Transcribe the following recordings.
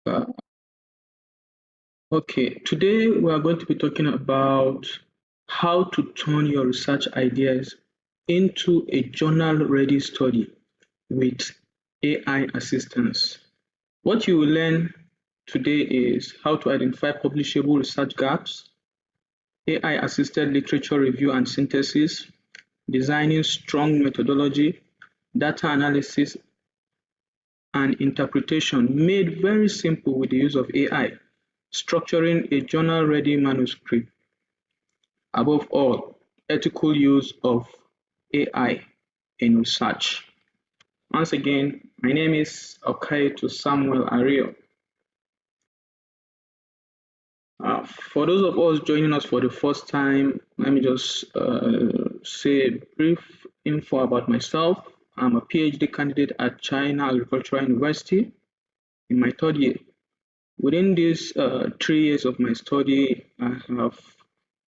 Uh, okay, today we are going to be talking about how to turn your research ideas into a journal-ready study with AI assistance. What you will learn today is how to identify publishable research gaps, AI-assisted literature review and synthesis, designing strong methodology, data analysis and interpretation made very simple with the use of AI, structuring a journal-ready manuscript. Above all, ethical use of AI in research. Once again, my name is Okaito Samuel Ario. For those of us joining us for the first time, let me just say a brief info about myself. I'm a PhD candidate at China Agricultural University in my third year. Within these 3 years of my study, I have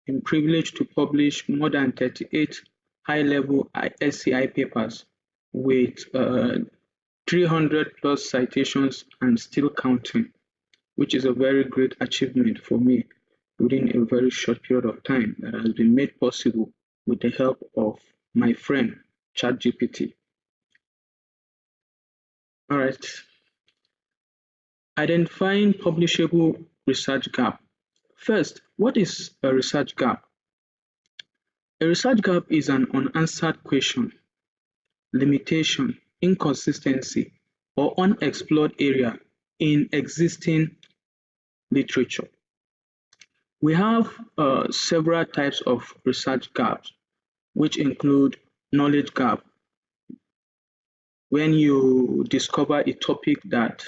been privileged to publish more than 38 high-level SCI papers with 300 plus citations and still counting, which is a very great achievement for me within a very short period of time that has been made possible with the help of my friend ChatGPT. All right. Identifying publishable research gap. First, what is a research gap? A research gap is an unanswered question, limitation, inconsistency, or unexplored area in existing literature. We have several types of research gaps, which include knowledge gap, when you discover a topic that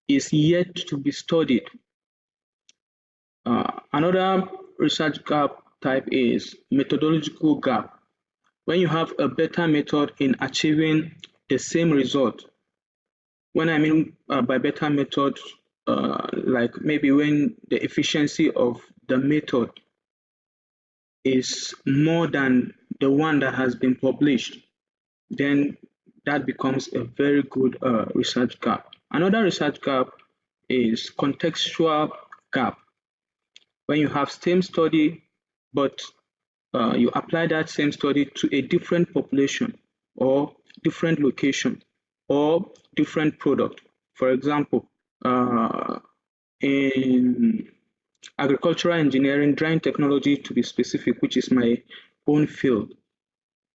is yet to be studied. Another research gap type is methodological gap, when you have a better method in achieving the same result. When I mean by better method, like maybe when the efficiency of the method is more than the one that has been published, then that becomes a very good research gap. Another research gap is contextual gap, when you have same study, but you apply that same study to a different population or different location or different product. For example, in agricultural engineering, drying technology to be specific, which is my own field,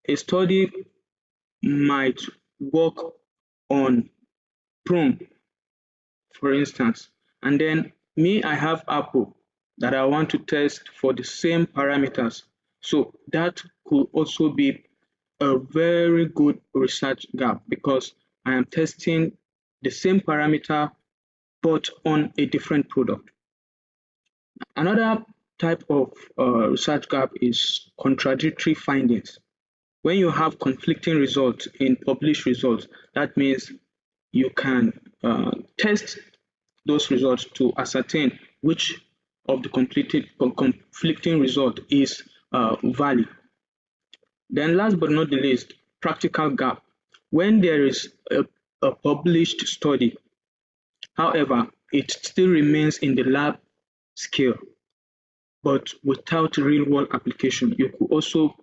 a study might work on prune, for instance, and then me, I have apple that I want to test for the same parameters. So that could also be a very good research gap because I am testing the same parameter but on a different product. Another type of research gap is contradictory findings. When you have conflicting results in published results, that means you can test those results to ascertain which of the conflicting result is valid. Then last but not the least, practical gap. When there is a published study, however, it still remains in the lab scale, but without real-world application. You could also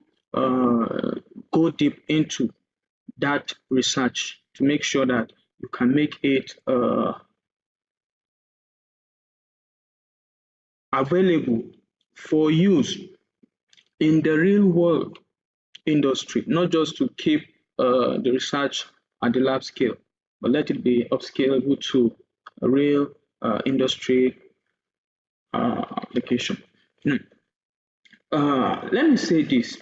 go deep into that research to make sure that you can make it available for use in the real world industry, not just to keep the research at the lab scale, but let it be upscalable to a real industry application. Let me say this.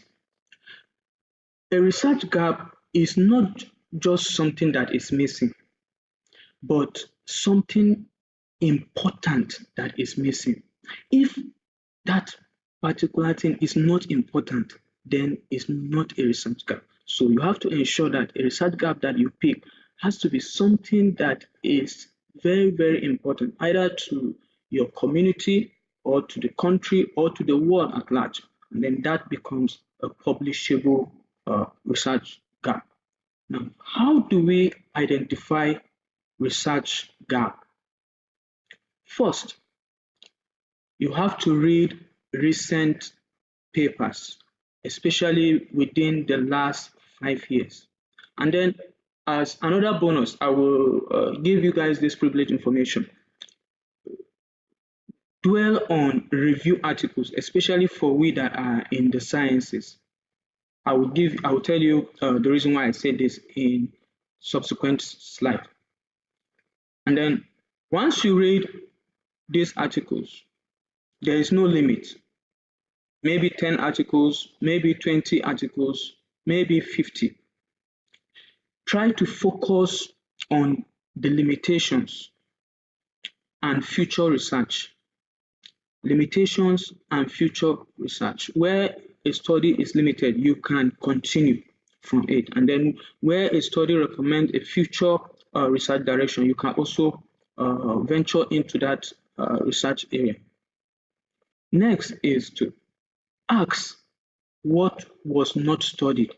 A research gap is not just something that is missing, but something important that is missing. If that particular thing is not important, then it's not a research gap. So you have to ensure that a research gap that you pick has to be something that is very, very important, either to your community or to the country or to the world at large. And then that becomes a publishable research gap. Now, how do we identify research gap? First, you have to read recent papers, especially within the last 5 years. And then, as another bonus, I will give you guys this privileged information. Dwell on review articles, especially for we that are in the sciences. I will tell you the reason why I said this in subsequent slide. And then once you read these articles, there is no limit. Maybe 10 articles, maybe 20 articles, maybe 50. Try to focus on the limitations and future research. Limitations and future research. Where a study is limited, you can continue from it. And then where a study recommends a future research direction, you can also venture into that research area. Next is to ask what was not studied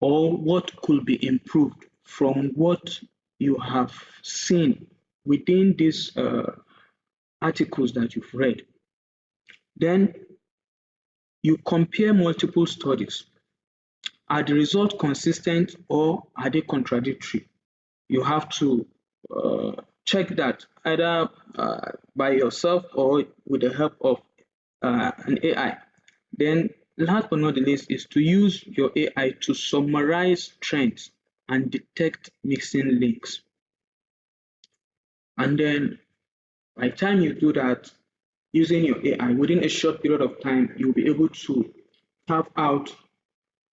or what could be improved from what you have seen within these articles that you've read. Then you compare multiple studies. Are the results consistent or are they contradictory? You have to check that either by yourself or with the help of an AI. Then last but not the least is to use your AI to summarize trends and detect missing links. And then by the time you do that, using your AI, within a short period of time, you'll be able to carve out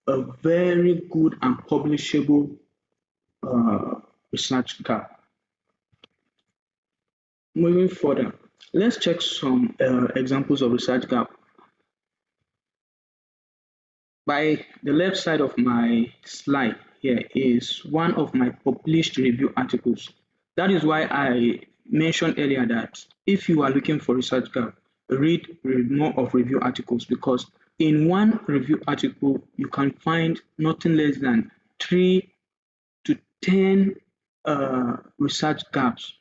a very good and publishable research gap. Moving further, let's check some examples of research gap. By the left side of my slide here is one of my published review articles. That is why I mentioned earlier that if you are looking for research gap, read more of review articles, because in one review article, you can find nothing less than 3 to 10 research gaps.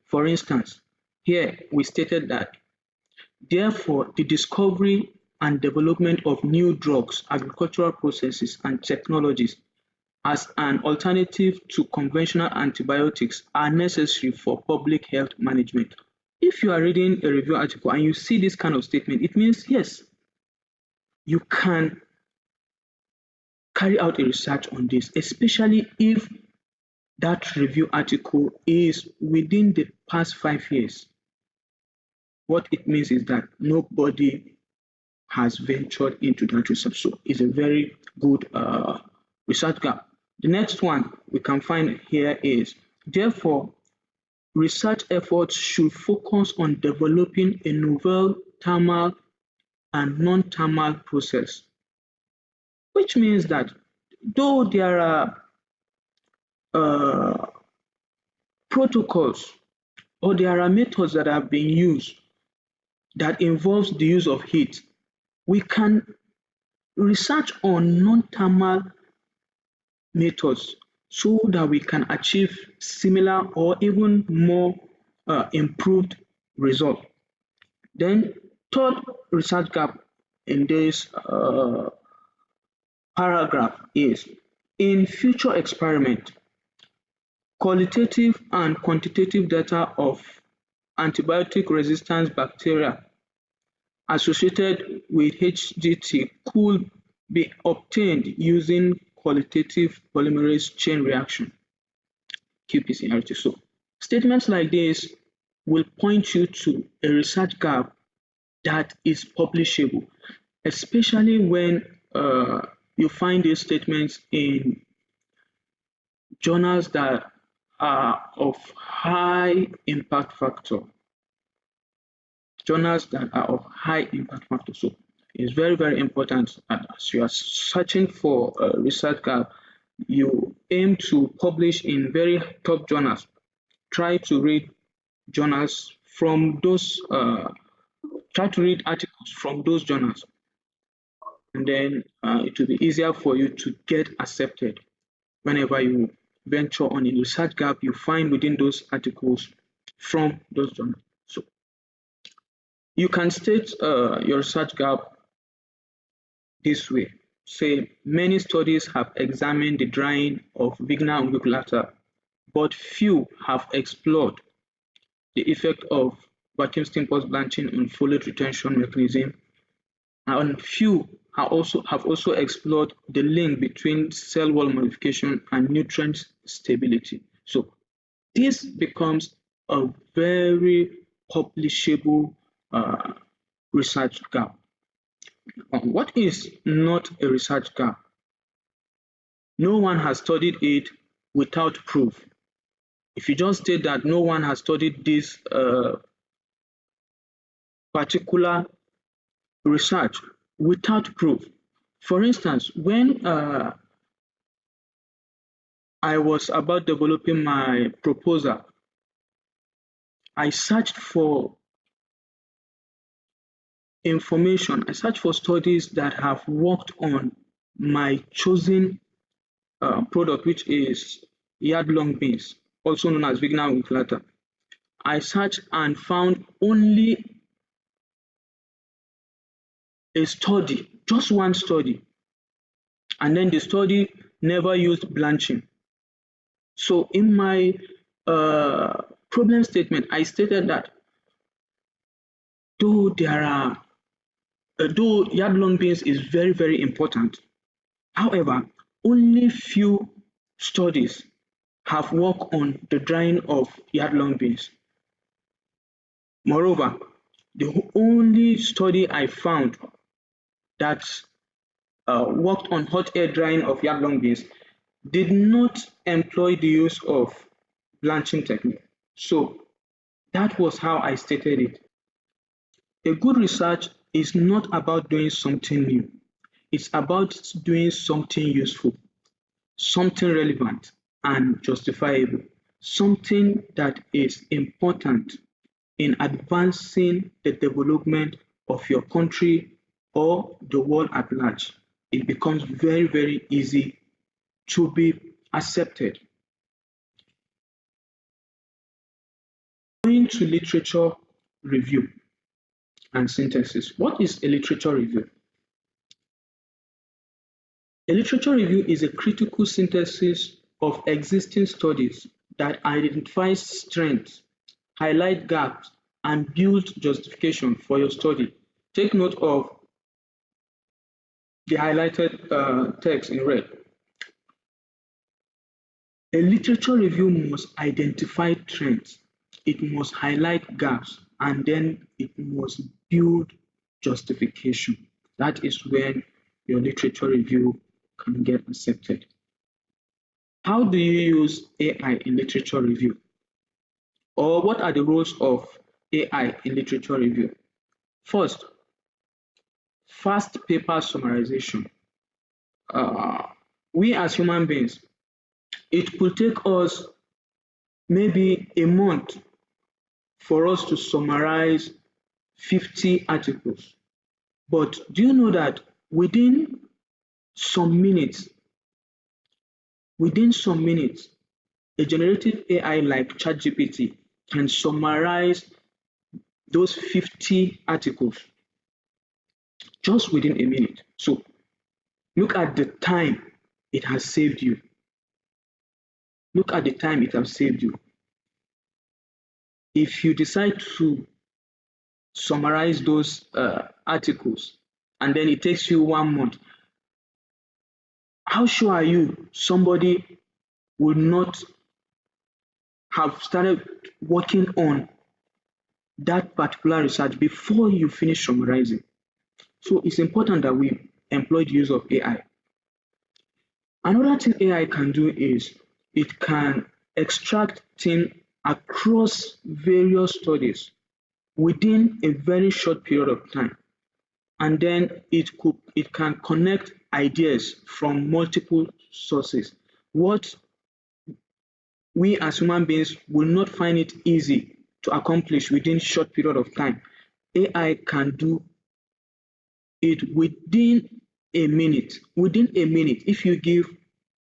For instance, here we stated that, therefore, the discovery and development of new drugs, agricultural processes, and technologies as an alternative to conventional antibiotics are necessary for public health management. If you are reading a review article and you see this kind of statement, it means yes, you can carry out a research on this, especially if that review article is within the past 5 years. What it means is that nobody has ventured into that research. So it's a very good research gap. The next one we can find here is, therefore, research efforts should focus on developing a novel thermal and non-thermal process, which means that though there are protocols or there are methods that have been used that involves the use of heat, we can research on non-thermal methods so that we can achieve similar or even more improved result. Then third research gap in this paragraph is, in future experiment, qualitative and quantitative data of antibiotic resistant bacteria associated with HGT could be obtained using qualitative polymerase chain reaction, qPCRT. So statements like this will point you to a research gap that is publishable, especially when you find these statements in journals that are of high impact factor. Journals that are of high impact factor. So it's very, very important that as you are searching for a research gap, you aim to publish in very top journals. Try to read journals from those, try to read articles from those journals. And then it will be easier for you to get accepted whenever you venture on a research gap you find within those articles from those journals. So you can state your research gap this way. Say, many studies have examined the drying of Vigna unguiculata, but few have explored the effect of vacuum steam post-blanching on foliate retention mechanism, and few have also explored the link between cell wall modification and nutrient stability. So this becomes a very publishable research gap. What is not a research gap? No one has studied it without proof. If you just state that no one has studied this particular research without proof. For instance, when I was about developing my proposal, I searched for information, I searched for studies that have worked on my chosen product, which is yard-long beans, also known as Vigna unguiculata. I searched and found only a study, just one study, and then the study never used blanching. So in my problem statement, I stated that though yard-long beans is very, very important, however, only few studies have worked on the drying of yard-long beans. Moreover, the only study I found that worked on hot air drying of yard-long beans did not employ the use of blanching technique. So that was how I stated it. A good research is not about doing something new. It's about doing something useful, something relevant and justifiable, something that is important in advancing the development of your country or the world at large. It becomes very, very easy to be accepted. Going to literature review and synthesis. What is a literature review? A literature review is a critical synthesis of existing studies that identifies strengths, highlight gaps, and build justification for your study. Take note of the highlighted text in red. A literature review must identify trends, it must highlight gaps, and then it must build justification. That is when your literature review can get accepted. How do you use AI in literature review? Or what are the roles of AI in literature review? First, fast paper summarization. We as human beings, it could take us maybe a month for us to summarize 50 articles. But do you know that within some minutes, a generative AI like ChatGPT can summarize those 50 articles just within a minute. So look at the time it has saved you. Look at the time it has saved you. If you decide to summarize those articles and then it takes you 1 month, how sure are you somebody will not have started working on that particular research before you finish summarizing? So it's important that we employ the use of AI. Another thing AI can do is it can extract things across various studies within a very short period of time, and then it can connect ideas from multiple sources. What we as human beings will not find it easy to accomplish within short period of time, AI can do it within a minute. Within a minute, if you give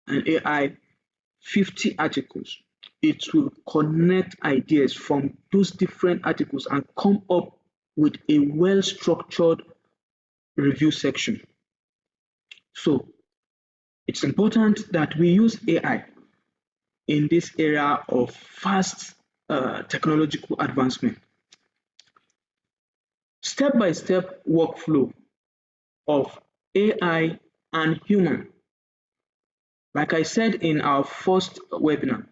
an AI 50 articles, it will connect ideas from those different articles and come up with a well-structured review section. So it's important that we use AI in this era of fast technological advancement. Step-by-step workflow of AI and human. Like I said in our first webinar,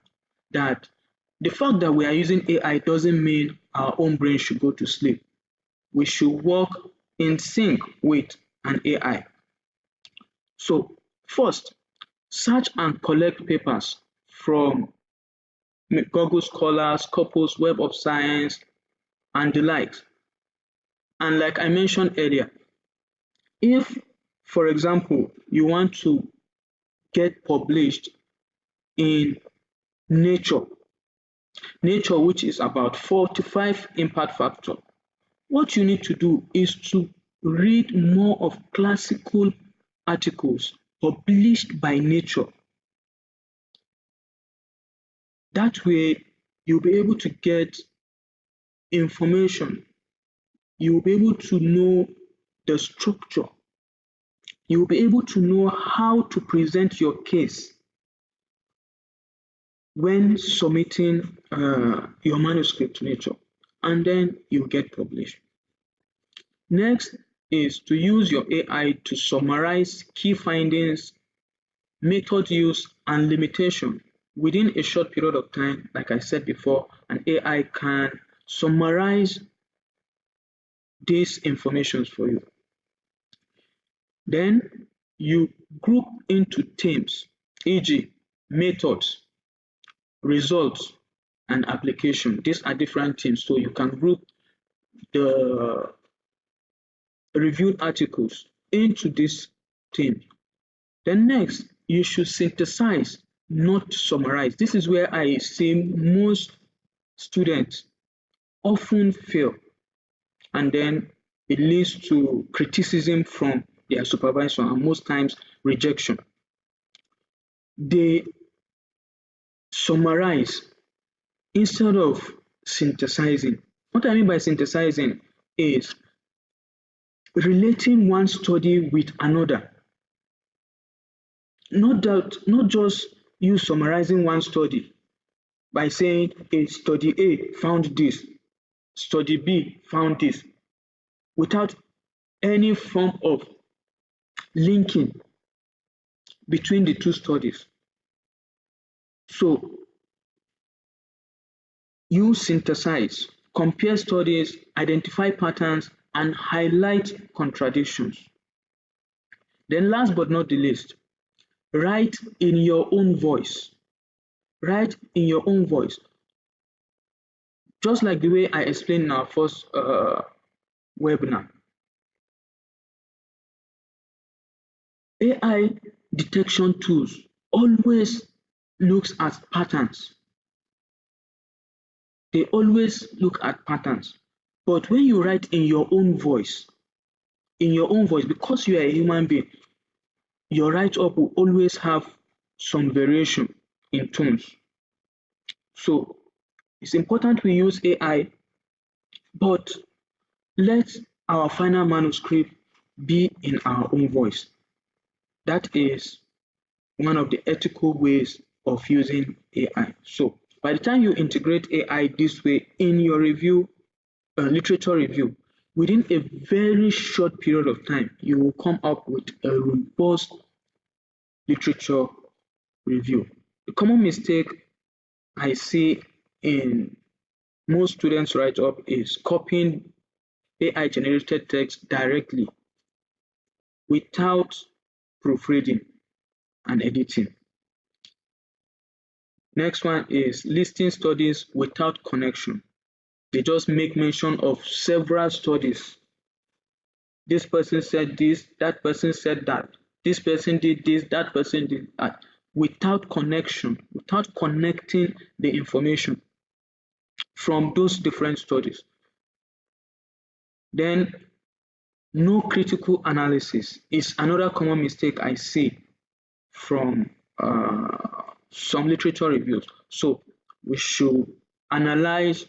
that the fact that we are using AI doesn't mean our own brain should go to sleep. We should work in sync with an AI. So first, search and collect papers from Google Scholars, Scopus, Web of Science, and the likes. And like I mentioned earlier, if, for example, you want to get published in Nature, which is about 45 impact factor, what you need to do is to read more of classical articles published by Nature. That way, you'll be able to get information. You'll be able to know the structure. You'll be able to know how to present your case when submitting your manuscript to Nature, and then you get published. Next is to use your AI to summarize key findings, method use, and limitation. Within a short period of time, like I said before, an AI can summarize these information for you. Then you group into themes, e.g., methods, results, and application. These are different themes, so you can group the reviewed articles into this theme. Then next, you should synthesize, not summarize. This is where I see most students often fail, and then it leads to criticism from their supervisor and most times rejection. They summarize instead of synthesizing. What I mean by synthesizing is relating one study with another. Not just you summarizing one study by saying a study A found this, study B found this, without any form of linking between the two studies. So you synthesize, compare studies, identify patterns, and highlight contradictions. Then last but not the least, write in your own voice. Write in your own voice. Just like the way I explained in our first webinar. AI detection tools always looks at patterns. They always look at patterns. But when you write in your own voice, because you are a human being, your write-up will always have some variation in tones. So it's important we use AI, but let our final manuscript be in our own voice. That is one of the ethical ways of using AI. So by the time you integrate AI this way in your review, literature review, within a very short period of time, you will come up with a robust literature review. The common mistake I see in most students' write-up is copying AI-generated text directly without proofreading and editing. Next one is listing studies without connection. They just make mention of several studies. This person said this, that person said that, this person did this, that person did that, without connection, without connecting the information from those different studies. Then no critical analysis is another common mistake I see from some literature reviews. So we should analyze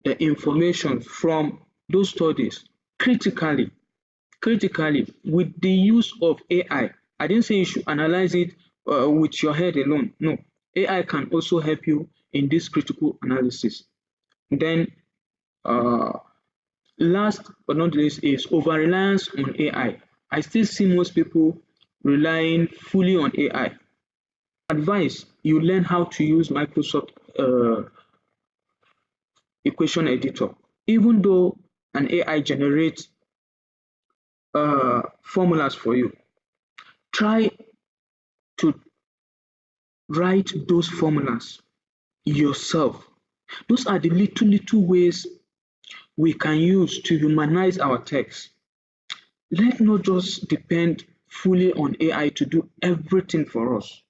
the information from those studies critically with the use of AI. I didn't say you should analyze it with your head alone. No, AI can also help you in this critical analysis. Then, last but not least is over-reliance on AI. I still see most people relying fully on AI. Advice, you learn how to use Microsoft equation editor. Even though an AI generates formulas for you, try to write those formulas yourself. Those are the little ways we can use to humanize our text. Let's not just depend fully on AI to do everything for us.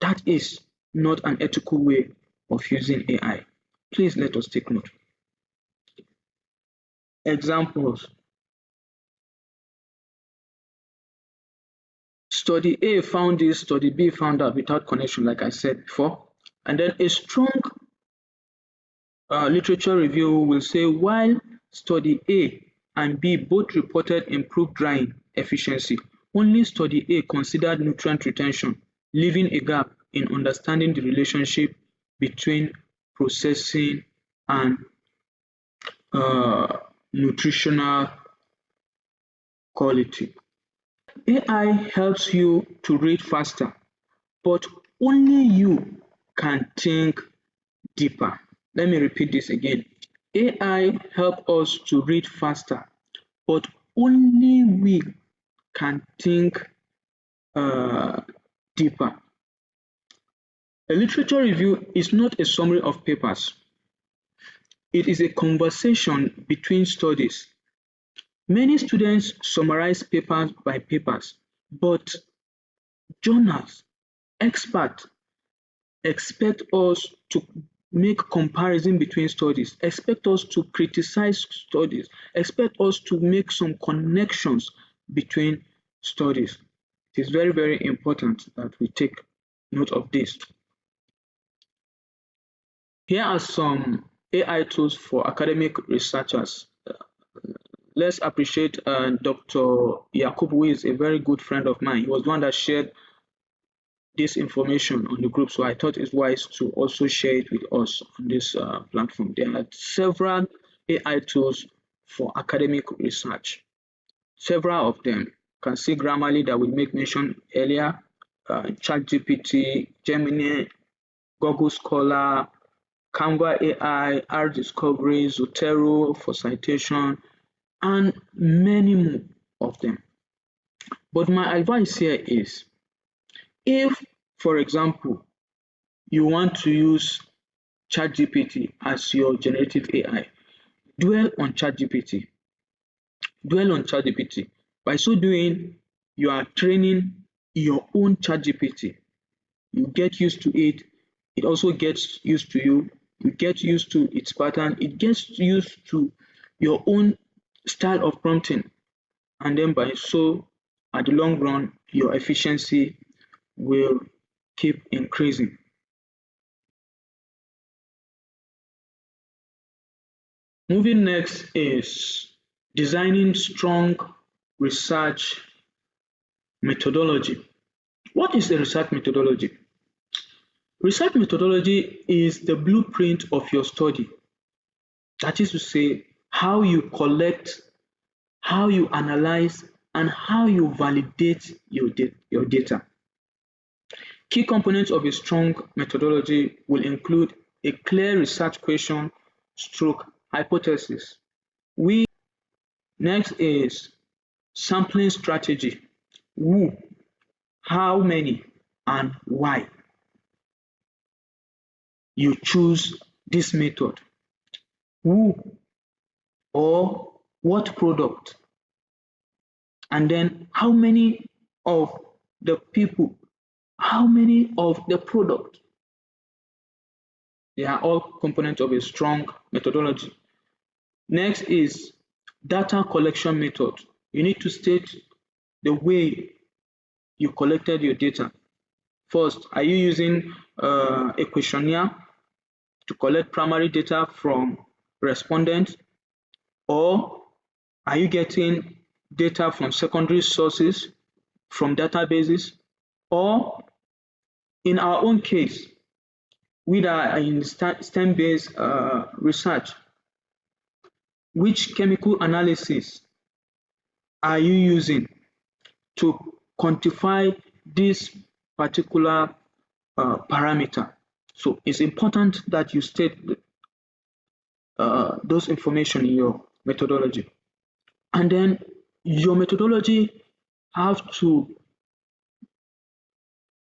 That is not an ethical way of using AI. Please let us take note. Examples. Study A found this, study B found that without connection, like I said before. And then a strong literature review will say, while study A and B both reported improved drying efficiency, only study A considered nutrient retention, leaving a gap in understanding the relationship between processing and nutritional quality. AI helps you to read faster, but only you can think deeper. Let me repeat this again. AI helps us to read faster, but only we can think deeper. A literature review is not a summary of papers. It is a conversation between studies. Many students summarize papers by papers, but journals, experts expect us to make comparison between studies, expect us to criticize studies, expect us to make some connections between studies. It is very, very important that we take note of this. Here are some AI tools for academic researchers. Let's appreciate Dr. Yakub, who is a very good friend of mine. He was the one that shared this information on the group, so I thought it's wise to also share it with us on this platform. There are several AI tools for academic research. Several of them. You can see Grammarly that we make mention earlier, ChatGPT, Gemini, Google Scholar, Canva AI, R Discovery, Zotero for citation, and many more of them. But my advice here is, if, for example, you want to use ChatGPT as your generative AI, dwell on ChatGPT. Dwell on ChatGPT. By so doing, you are training your own ChatGPT. You get used to it. It also gets used to you. You get used to its pattern. It gets used to your own style of prompting. And then by so, at the long run, your efficiency will keep increasing. Moving next is designing strong research methodology. What is a research methodology? Research methodology is the blueprint of your study. That is to say, how you collect, how you analyze, and how you validate your data. Key components of a strong methodology will include a clear research question stroke hypothesis. Next is sampling strategy. Who, how many, and why you choose this method. Who or what product, and then how many of the people, how many of the product. They are all components of a strong methodology. Next is data collection method. You need to state the way you collected your data. First, are you using a questionnaire to collect primary data from respondents, or are you getting data from secondary sources, from databases, or in our own case, we are in STEM-based research, which chemical analysis are you using to quantify this particular parameter? So it's important that you state those information in your methodology. And then your methodology have to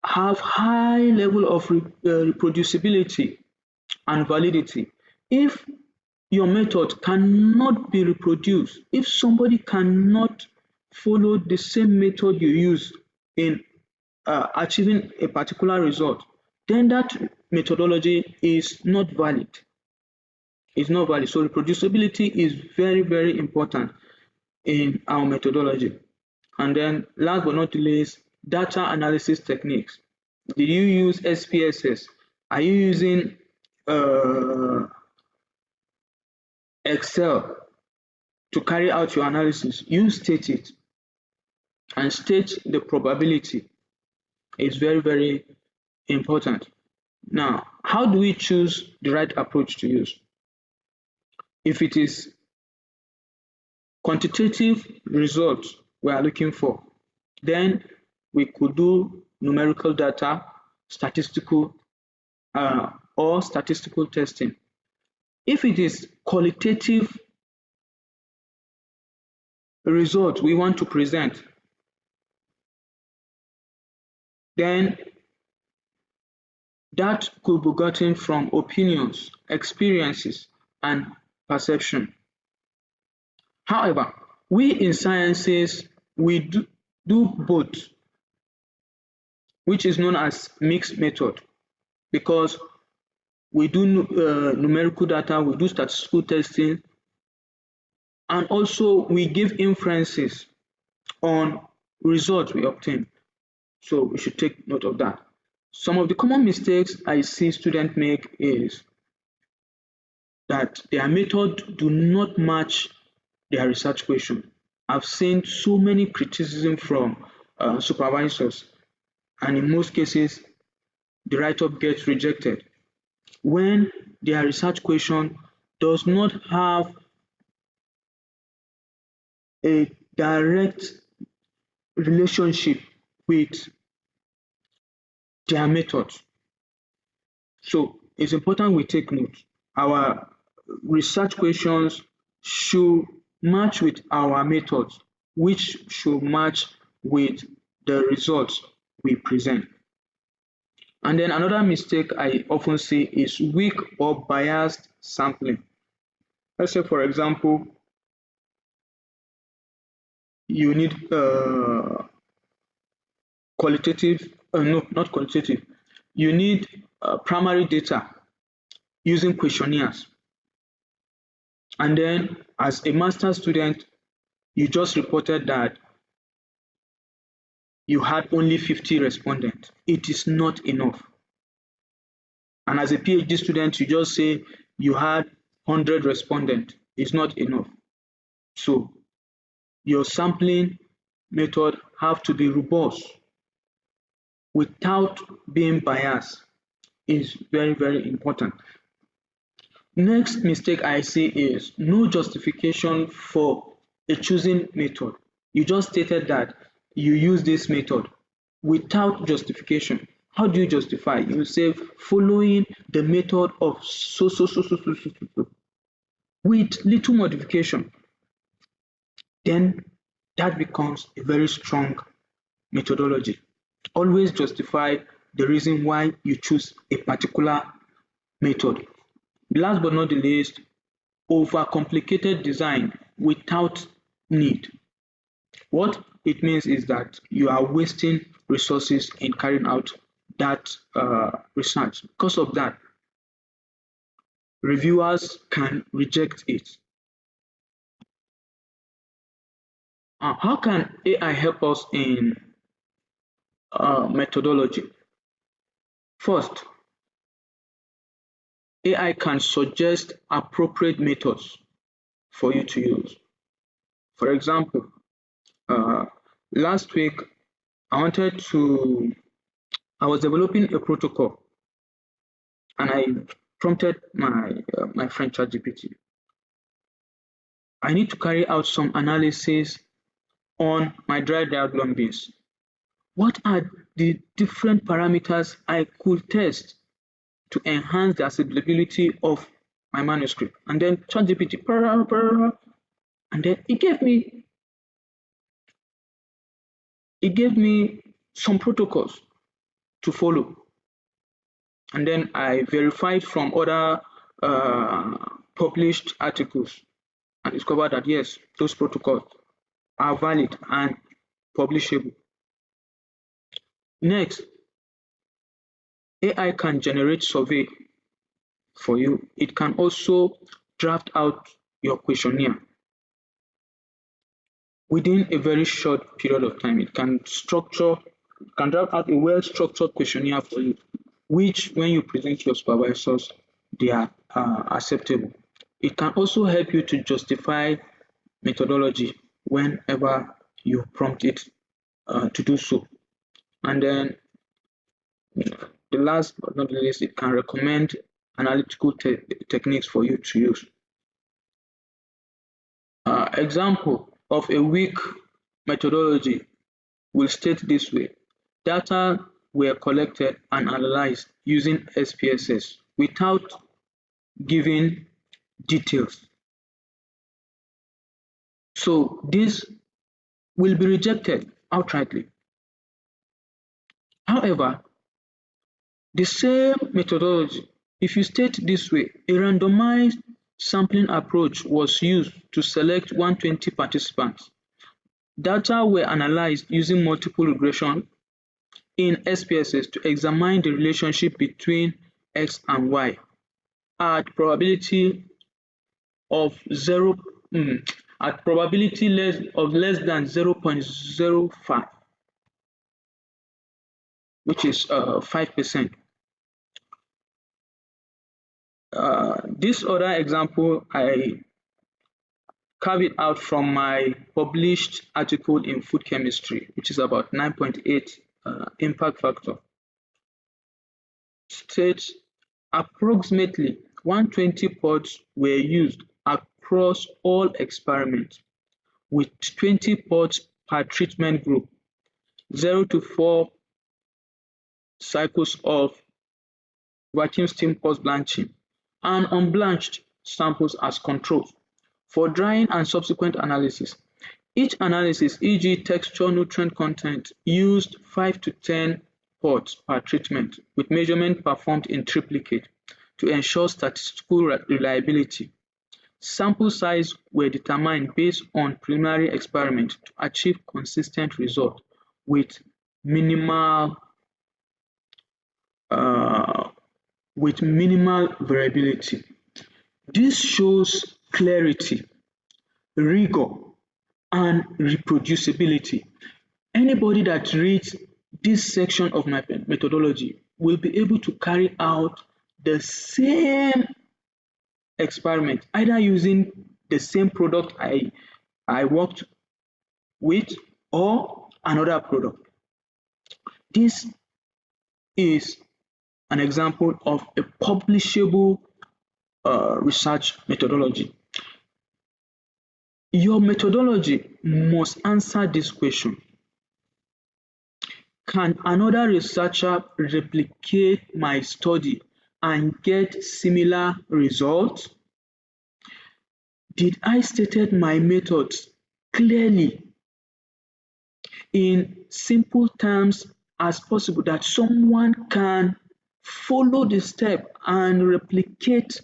have high level of reproducibility and validity. If your method cannot be reproduced, if somebody cannot follow the same method you use in achieving a particular result, then that methodology is not valid. It's not valid. So reproducibility is very, very important in our methodology. And then last but not least, data analysis techniques. Did you use SPSS? Are you using Excel to carry out your analysis? You state it and state the probability. It's very, very important. Now, how do we choose the right approach to use? If it is quantitative results we are looking for, then we could do numerical data, statistical or statistical testing. If it is qualitative result we want to present, then that could be gotten from opinions, experiences, and perception. However, we in sciences, we do both, which is known as mixed method, because we do numerical data, we do statistical testing, and also we give inferences on results we obtain. So we should take note of that. Some of the common mistakes I see students make is that their method do not match their research question. I've seen so many criticism from supervisors, and in most cases, the write-up gets rejected when their research question does not have a direct relationship with their method. So it's important we take note. Our research questions should match with our methods, which should match with the results we present. And then another mistake I often see is weak or biased sampling. Let's say, for example, you need not qualitative, you need primary data using questionnaires. And then as a master's student, you just reported that you had only 50 respondents. It is not enough. And as a PhD student, you just say you had 100 respondents. It's not enough. So your sampling method have to be robust without being biased. Is very, very important. Next mistake I see is no justification for a choosing method. You just stated that you use this method without justification. How do you justify? You say following the method of so with little modification. Then that becomes a very strong methodology. Always justify the reason why you choose a particular method. Last but not the least, overcomplicated design without need. What it means is that you are wasting resources in carrying out that research. Because of that, reviewers can reject it. How can AI help us in methodology? First, AI can suggest appropriate methods for you to use. For example, uh, last week I was developing a protocol and I prompted my friend ChatGPT. I need to carry out some analysis on my dry diagram base. What are the different parameters I could test to enhance the accessibility of my manuscript? And then ChatGPT, and then it gave me some protocols to follow. And then I verified from other published articles and discovered that yes, those protocols are valid and publishable. Next, AI can generate survey for you. It can also draft out your questionnaire within a very short period of time. It can draft out a well-structured questionnaire for you, which when you present to your supervisors, they are acceptable. It can also help you to justify methodology whenever you prompt it to do so. And then the last but not the least, it can recommend analytical techniques for you to use. Example of a weak methodology will state this way: data were collected and analyzed using SPSS without giving details. So this will be rejected outrightly. However, the same methodology, if you state this way, a randomized sampling approach was used to select 120 participants. Data were analyzed using multiple regression in SPSS to examine the relationship between X and Y at probability of less than 0.05, which is 5%. This other example, I carve it out from my published article in food chemistry, which is about 9.8 impact factor. States approximately 120 pods were used across all experiments, with 20 pods per treatment group, 0 to 4 cycles of vacuum steam post blanching, and unblanched samples as controls for drying and subsequent analysis. Each analysis, e.g. texture, nutrient content, used 5 to 10 pods per treatment, with measurement performed in triplicate to ensure statistical reliability. Sample size were determined based on preliminary experiment to achieve consistent result with minimal variability. This shows clarity, rigor, and reproducibility. Anybody that reads this section of my methodology will be able to carry out the same experiment, either using the same product I worked with or another product. This is an example of a publishable research methodology. Your methodology must answer this question: can another researcher replicate my study and get similar results? Did I stated my methods clearly in simple terms as possible that someone can follow the step and replicate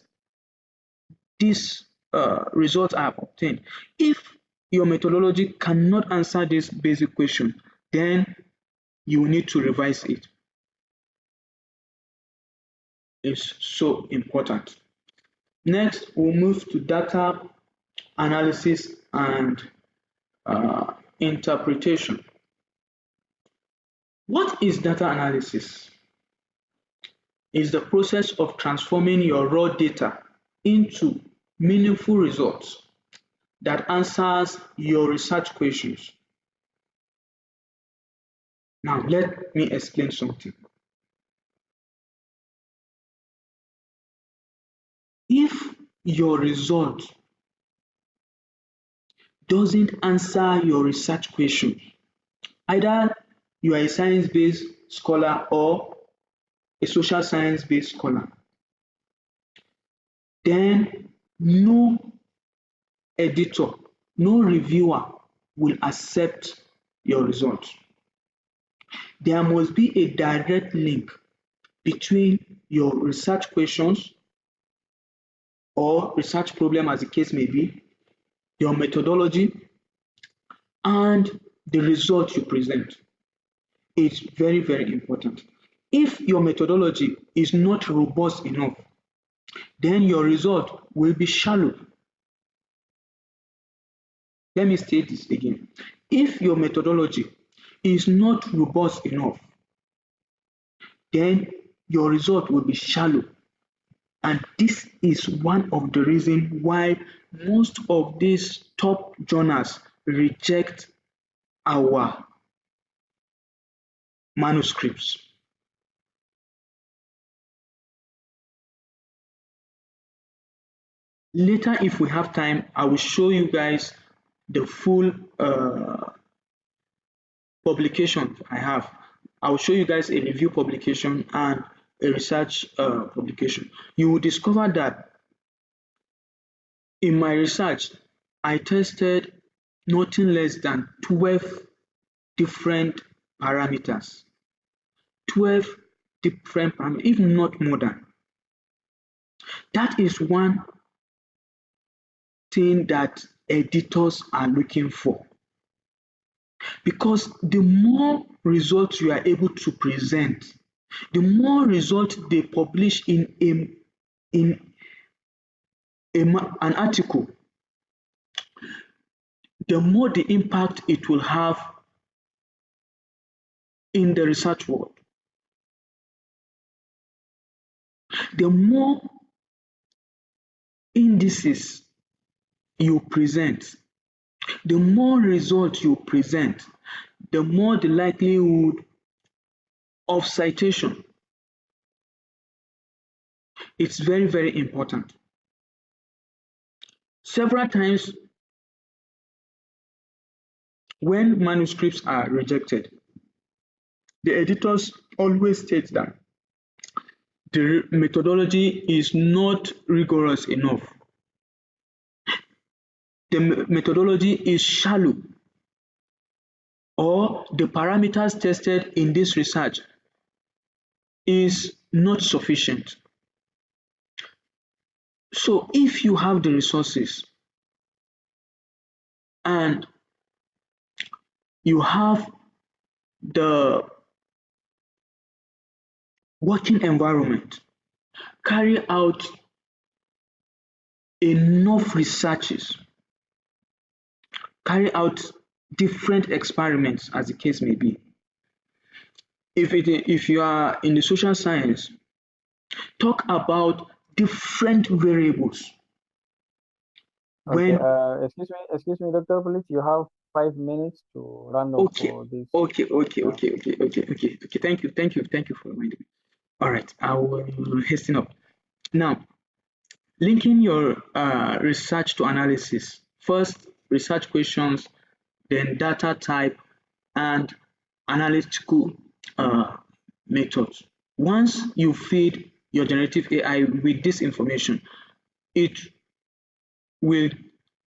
this result I have obtained? If your methodology cannot answer this basic question, then you need to revise it. It's so important. Next, we'll move to data analysis and interpretation. What is data analysis? is the process of transforming your raw data into meaningful results that answers your research questions. Now, let me explain something. If your result doesn't answer your research question, either you are a science-based scholar or a social science-based scholar, then no editor, no reviewer will accept your results. There must be a direct link between your research questions or research problem, as the case may be, your methodology, and the result you present. It's very, very important. If your methodology is not robust enough, then your result will be shallow. Let me state this again. If your methodology is not robust enough, then your result will be shallow. And this is one of the reasons why most of these top journals reject our manuscripts. Later, if we have time, I will show you guys the full publication I have. I will show you guys a review publication and a research publication. You will discover that in my research, I tested nothing less than 12 different parameters. 12 different parameters, if not more than. That is one thing that editors are looking for. Because the more results you are able to present, the more results they publish in an article, the more the impact it will have in the research world. The more indices you present, the more results you present, the more the likelihood of citation. It's very, very important. Several times when manuscripts are rejected, the editors always state that the methodology is not rigorous enough. The methodology is shallow, or the parameters tested in this research is not sufficient. So if you have the resources and you have the working environment, carry out enough researches, carry out different experiments, as the case may be. If you are in the social science, talk about different variables. Okay, excuse me, Doctor, please. You have 5 minutes to run up for this. Okay. Thank you for reminding me. All right, I will hasten up. Now, linking your research to analysis. First, research questions, then data type, and analytical methods. Once you feed your generative AI with this information, it will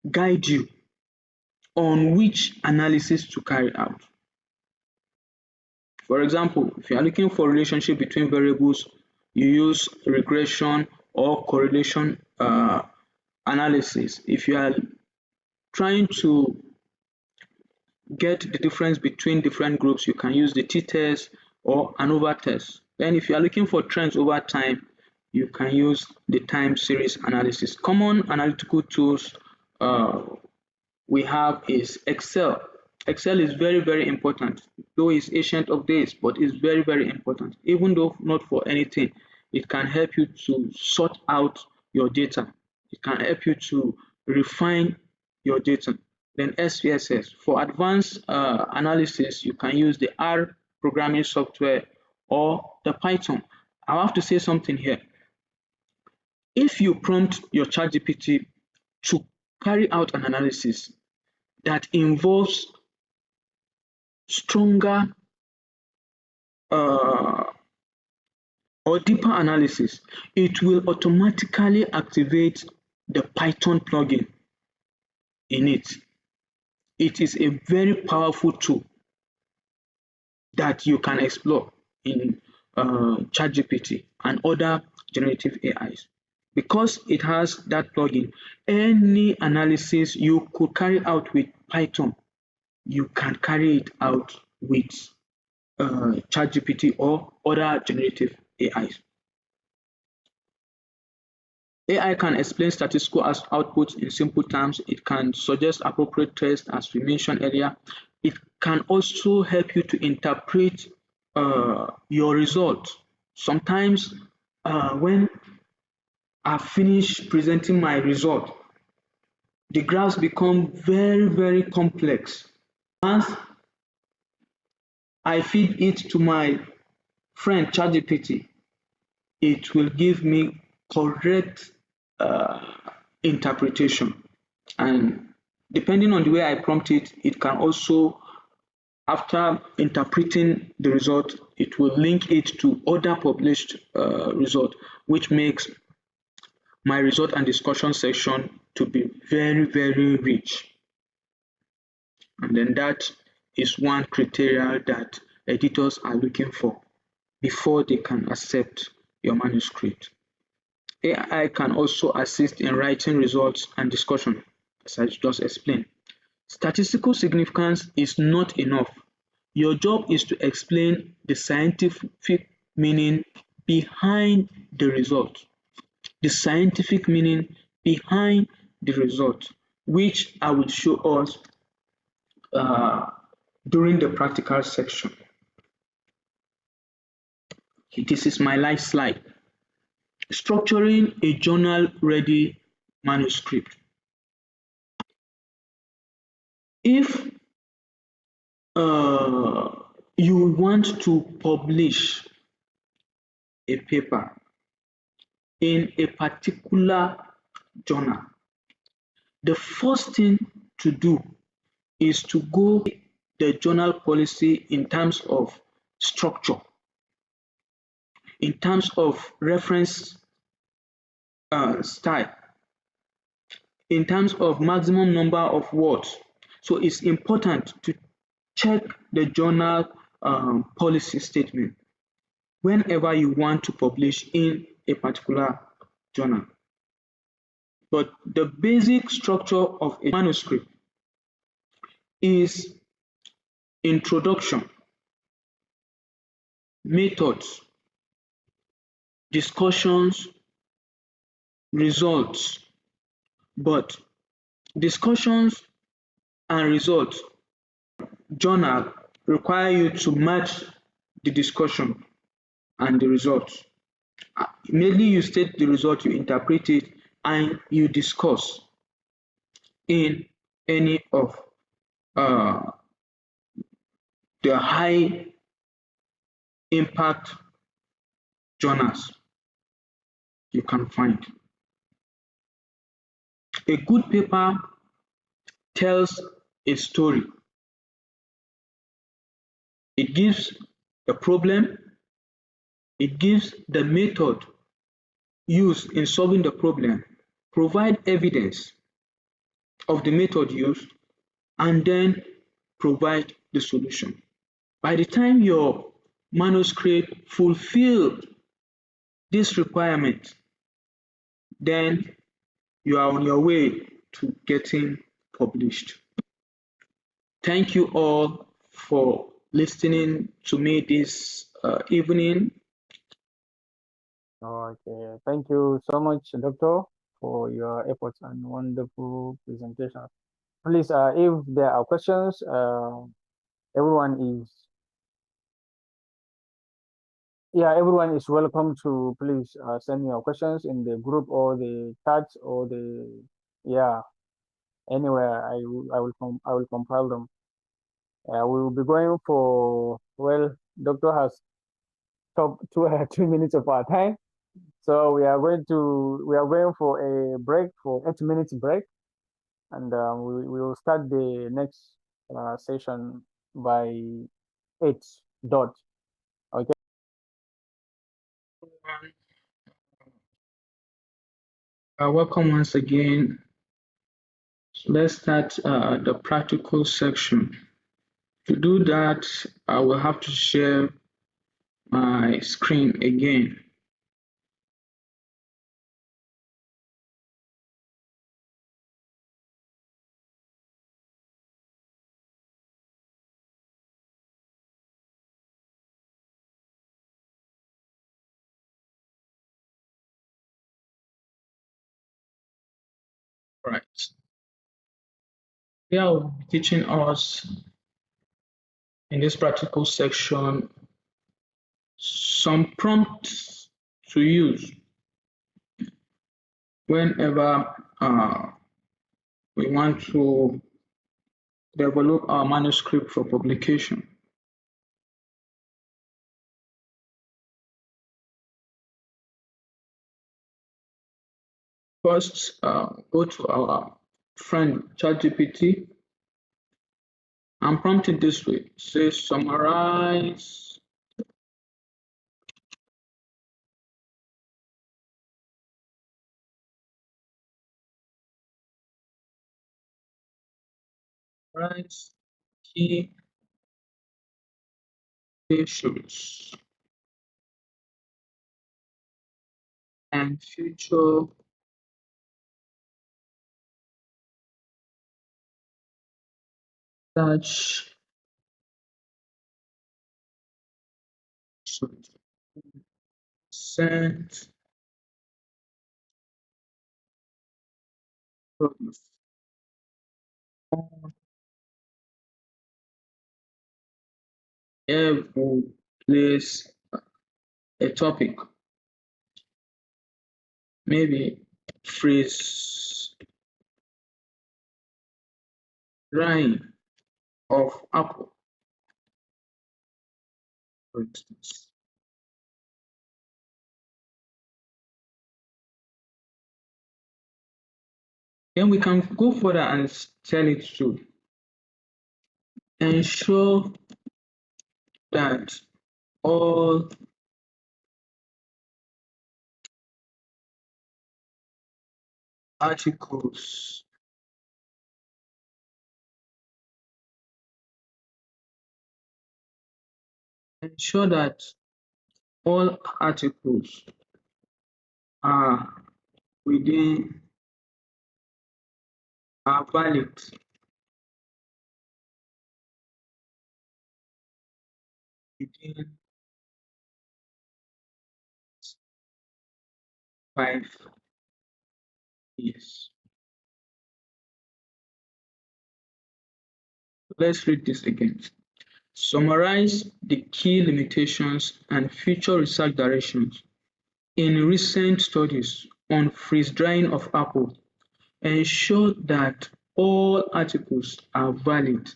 guide you on which analysis to carry out. For example, if you are looking for relationship between variables, you use regression or correlation analysis. If you are trying to get the difference between different groups, you can use the t-test or ANOVA test. Then if you are looking for trends over time, you can use the time series analysis. Common analytical tools we have is Excel. Excel is very, very important, though it's ancient of days, but it's very, very important. Even though not for anything, It can help you to sort out your data. It can help you to refine your data. Then SPSS. For advanced analysis, you can use the R programming software or the Python. I have to say something here. If you prompt your ChatGPT to carry out an analysis that involves stronger or deeper analysis, it will automatically activate the Python plugin in it. It is a very powerful tool that you can explore in ChatGPT and other generative AIs. Because it has that plugin, any analysis you could carry out with Python, you can carry it out with ChatGPT or other generative AIs. AI can explain statistical outputs in simple terms. It can suggest appropriate tests, as we mentioned earlier. It can also help you to interpret your results. Sometimes when I finish presenting my result, the graphs become very, very complex. Once I feed it to my friend ChatGPT, it will give me correct interpretation. And depending on the way I prompt it, it can also, after interpreting the result, it will link it to other published results, which makes my result and discussion section to be very, very rich. And then that is one criteria that editors are looking for before they can accept your manuscript. AI can also assist in writing results and discussion, as I just explained. Statistical significance is not enough. Your job is to explain the scientific meaning behind the result. The scientific meaning behind the result, which I will show us during the practical section. This is my live slide. Structuring a journal-ready manuscript. If you want to publish a paper in a particular journal, the first thing to do is to go the journal policy in terms of structure, in terms of reference style, in terms of maximum number of words. So it's important to check the journal policy statement whenever you want to publish in a particular journal. But the basic structure of a manuscript is introduction, methods, discussions, results. But discussions and results journal require you to match the discussion and the results. Immediately you state the result, you interpret it, and you discuss in any of the high impact journals you can find. A good paper tells a story. It gives the problem, it gives the method used in solving the problem, provide evidence of the method used, and then provide the solution. By the time your manuscript fulfills this requirement, then you are on your way to getting published. Thank you all for listening to me this evening. Okay, thank you so much, Doctor, for your efforts and wonderful presentation. Please, if there are questions, everyone is yeah, everyone is welcome to please send your questions in the group or the chat or the yeah anywhere. I will compile them. We will be going for well, doctor has top 2 minutes of our time, so we are going for a break for 8 minutes break, and we will start the next session by 8 dot. Okay. Welcome once again. So let's start the practical section. To do that, I will have to share my screen again. Right. Here I will be teaching us in this practical section some prompts to use whenever we want to develop our manuscript for publication. First, go to our friend ChatGPT and prompt it this way. Say summarize key issues and future search sent every place a topic, maybe phrase drying of apple, for instance. Then we can go further and tell it to ensure that all articles ensure that all articles are within are valid within 5 years. Let's read this again. Summarize the key limitations and future research directions in recent studies on freeze-drying of apple. Ensure that all articles are valid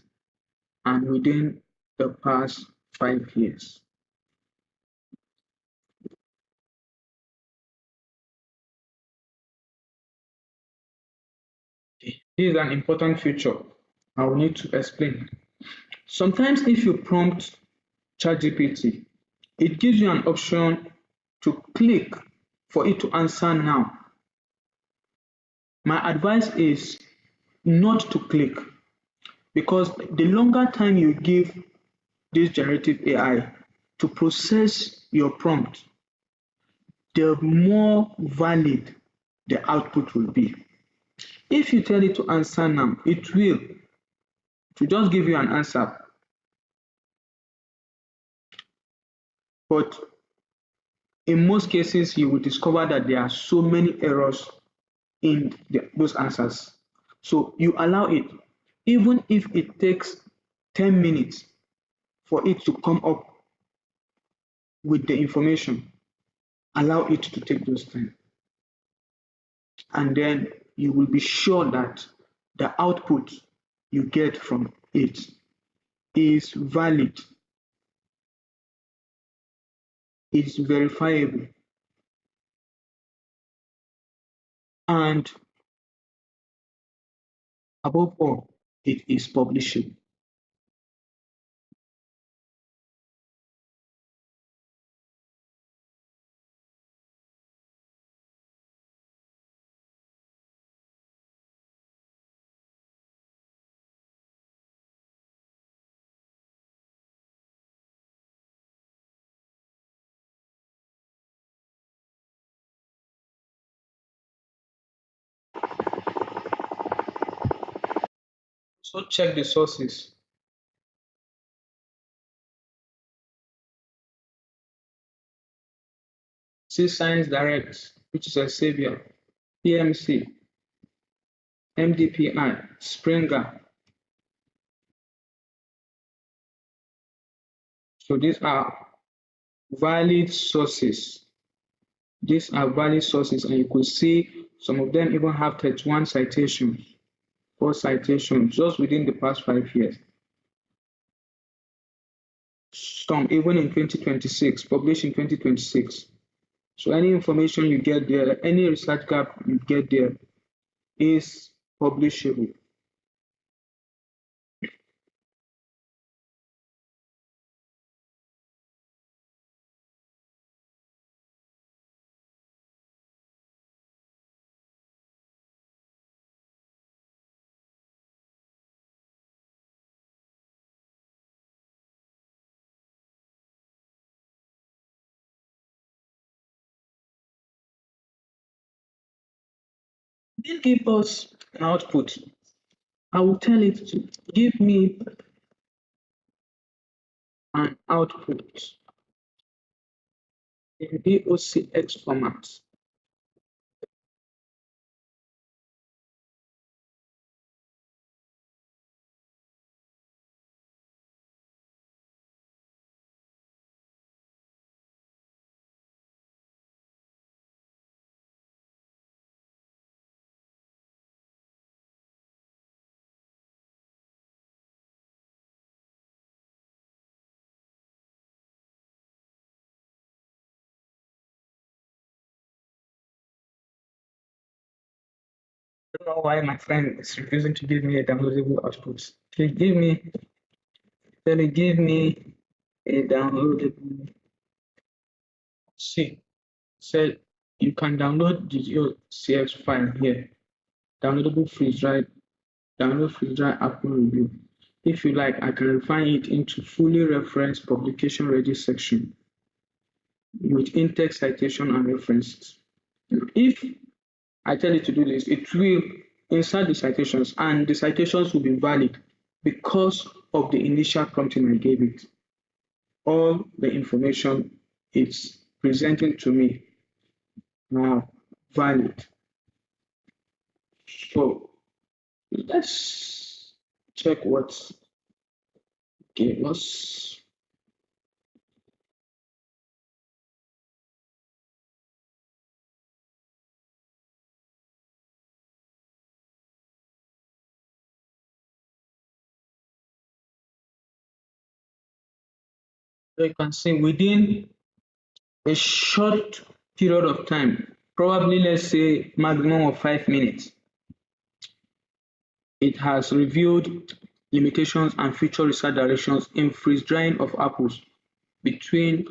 and within the past 5 years. This is an important feature I will need to explain. Sometimes if you prompt ChatGPT, it gives you an option to click for it to answer now. My advice is not to click, because the longer time you give this generative AI to process your prompt, the more valid the output will be. If you tell it to answer now, it will just give you an answer. But in most cases, you will discover that there are so many errors in those answers. So you allow it, even if it takes 10 minutes for it to come up with the information. Allow it to take those time. And then you will be sure that the output you get from it is valid, is verifiable, and above all, it is publishable. So check the sources. See Science Direct, which is a savior, PMC, MDPI, Springer. So these are valid sources. These are valid sources, and you could see some of them even have 31 citations, 4 citations just within the past 5 years. Some even in 2026, published in 2026. So any information you get there, any research gap you get there is publishable. Then give us an output. I will tell it to give me an output in DOCX format. I don't know why my friend is refusing to give me a downloadable output. Can you give me a downloadable? See, said you can download the DOCX file here. Downloadable freeze drive, download freeze drive Apple review. If you like, I can refine it into fully referenced publication ready section with in-text citation and references. If I tell it to do this, it will insert the citations, and the citations will be valid because of the initial prompting I gave it. All the information it's presenting to me are valid. So let's check what gave us. So you can see within a short period of time, probably let's say maximum of 5 minutes, it has reviewed limitations and future research directions in freeze drying of apples between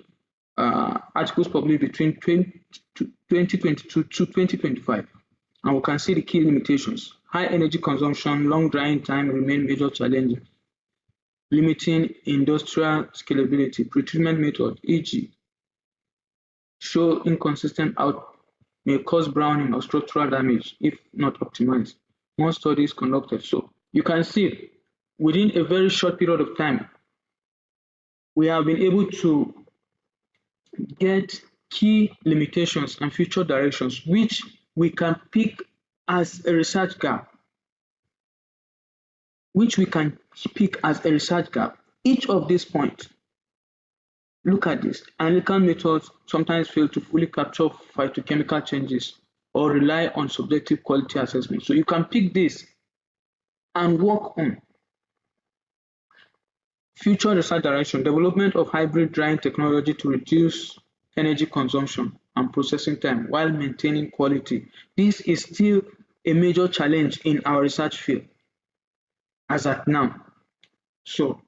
articles published between 2022 to 2025. And we can see the key limitations. High energy consumption, long drying time remain major challenges. Limiting industrial scalability, pretreatment method, e.g., show inconsistent output may cause browning or structural damage if not optimized. More studies conducted. So you can see within a very short period of time, we have been able to get key limitations and future directions, which we can pick as a research gap, Each of these points Look at this. Analytical methods sometimes fail to fully capture phytochemical changes or rely on subjective quality assessment. So you can pick this and work on future research direction, development of hybrid drying technology to reduce energy consumption and processing time while maintaining quality. This is still a major challenge in our research field as at now. So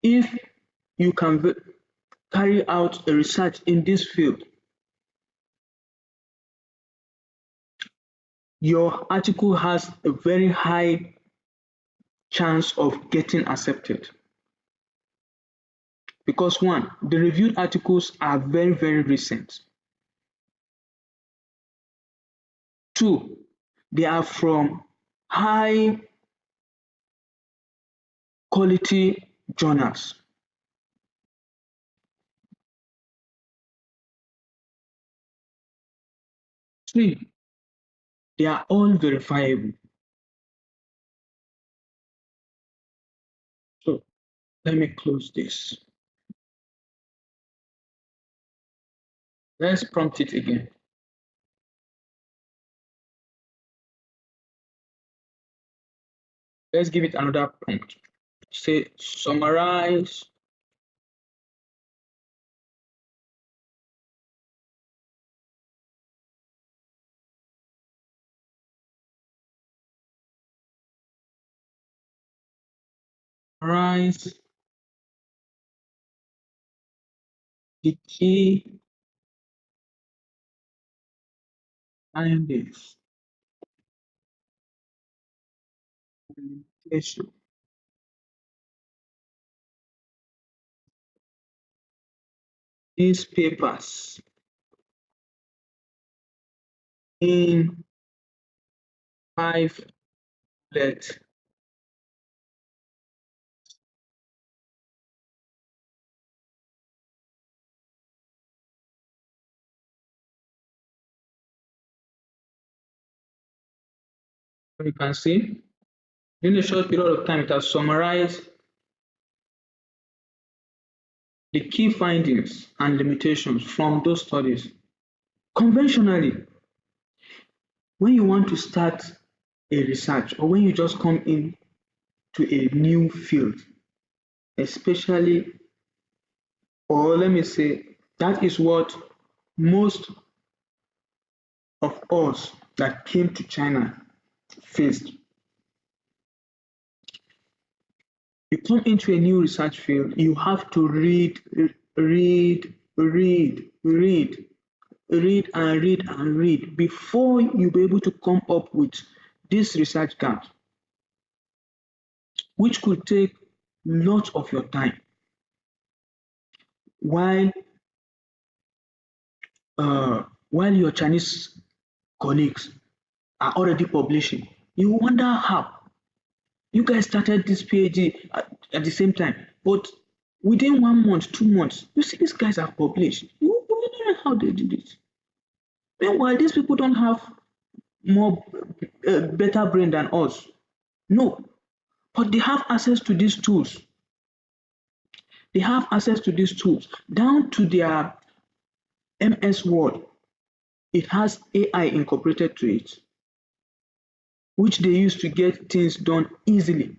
if you can carry out a research in this field, your article has a very high chance of getting accepted. Because one, the reviewed articles are very, very recent. Two, they are from high quality journals. Three, they are all verifiable. So let me close this. Let's prompt it again. Let's give it another prompt. Say summarize the key findings and limitation these papers in 5 bullet. You can see in a short period of time it has summarized the key findings and limitations from those studies. Conventionally, when you want to start a research or when you just come in to a new field, especially, or let me say, that is what most of us that came to China faced. You come into a new research field, you have to read, read, read, read, read and read and read before you be able to come up with this research gap, which could take lots of your time. While while your Chinese colleagues are already publishing, you wonder how you guys started this PhD at the same time, but within 1 month, 2 months, you see these guys have published. You don't know how they did it. Meanwhile, these people don't have more better brain than us. No, but they have access to these tools. They have access to these tools down to their MS Word. It has AI incorporated to it, which they use to get things done easily.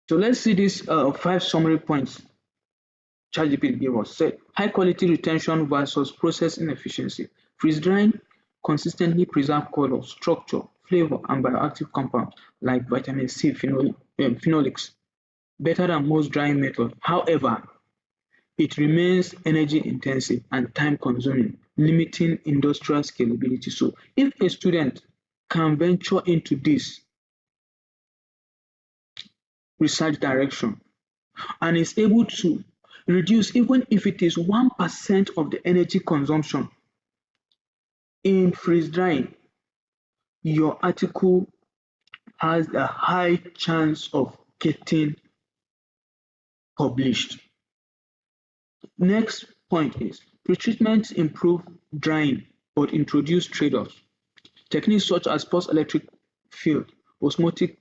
So let's see these 5 summary points ChatGPT gave us. Said high quality retention versus process inefficiency. Freeze drying consistently preserve color, structure, flavor, and bioactive compounds like vitamin C, phenolics, better than most drying methods. However, it remains energy intensive and time consuming, limiting industrial scalability. So if a student can venture into this research direction and is able to reduce, even if it is 1% of the energy consumption in freeze drying, your article has a high chance of getting published. Next point is pretreatment improve drying but introduce trade-offs. Techniques such as pulse electric field, osmotic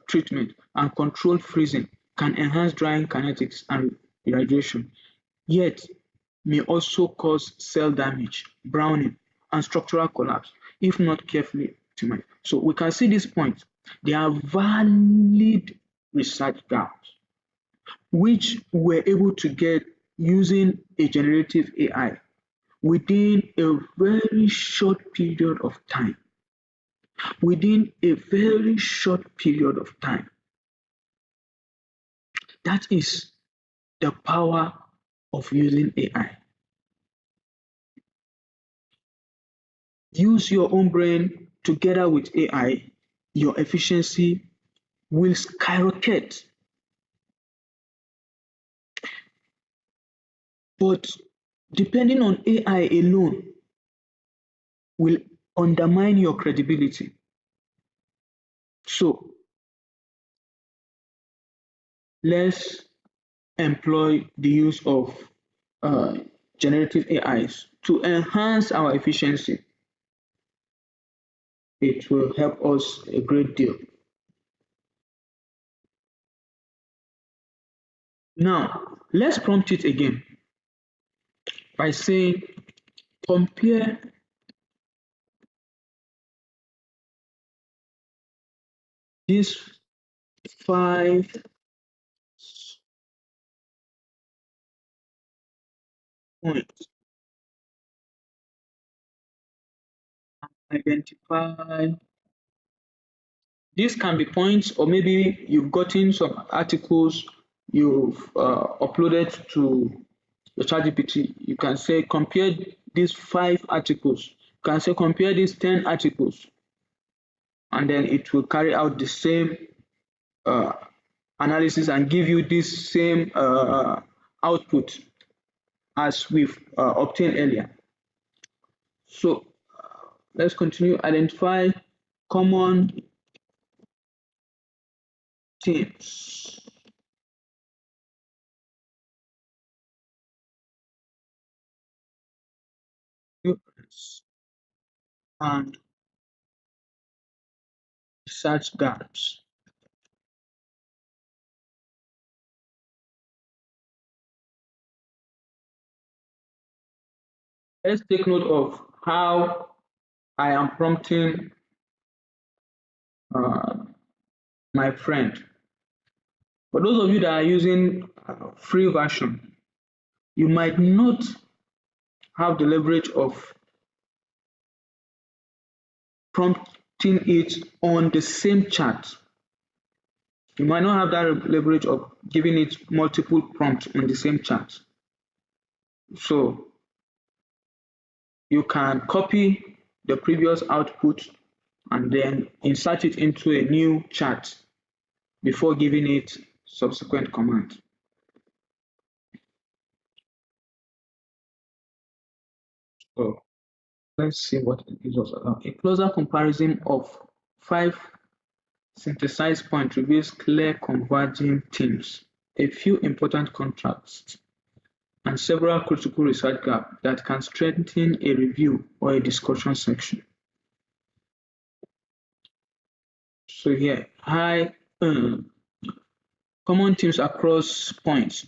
treatment, and controlled freezing can enhance drying kinetics and rehydration, yet may also cause cell damage, browning, and structural collapse if not carefully optimized. So we can see this point. There are valid research gaps which we're able to get using a generative AI within a very short period of time. Within a very short period of time. That is the power of using AI. Use your own brain together with AI, your efficiency will skyrocket. But depending on AI alone will undermine your credibility. So let's employ the use of generative AIs to enhance our efficiency. It will help us a great deal. Now, let's prompt it again by saying, compare these 5 points. Identify. These can be points, or maybe you've gotten some articles you've uploaded to the ChatGPT. You can say compare these 5 articles. You can say compare these 10 articles, and then it will carry out the same analysis and give you this same output as we've obtained earlier. So let's continue. Identify common themes. And research gaps. Let's take note of how I am prompting my friend. For those of you that are using free version, you might not have the leverage of prompting it on the same chat. You might not have that leverage of giving it multiple prompts on the same chat. So you can copy the previous output and then insert it into a new chat before giving it subsequent command. So let's see what it gives us. A closer comparison of 5 synthesized points reveals clear converging themes, a few important contrasts, and several critical research gaps that can strengthen a review or a discussion section. So here, common themes across points.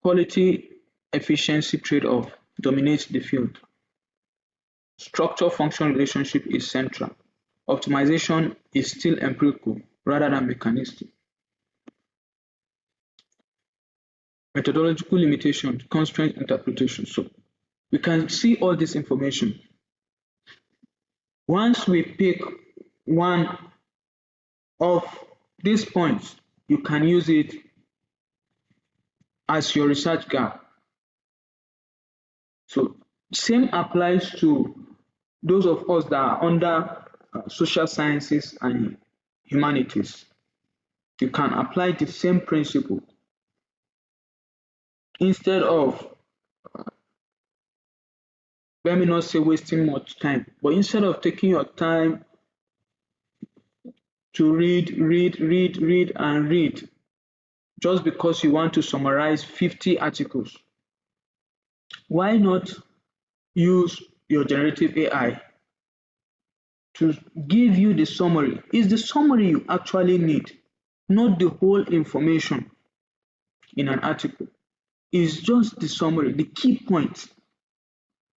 Quality efficiency trade-off dominates the field. Structure-function relationship is central. Optimization is still empirical rather than mechanistic. Methodological limitation, constraint interpretation. So we can see all this information. Once we pick one of these points, you can use it as your research gap. So same applies to those of us that are under social sciences and humanities. You can apply the same principle instead of, let me not say wasting much time, but instead of taking your time to read, and read, just because you want to summarize 50 articles, why not use your generative AI to give you the summary? It's the summary you actually need, not the whole information in an article is just the summary, the key points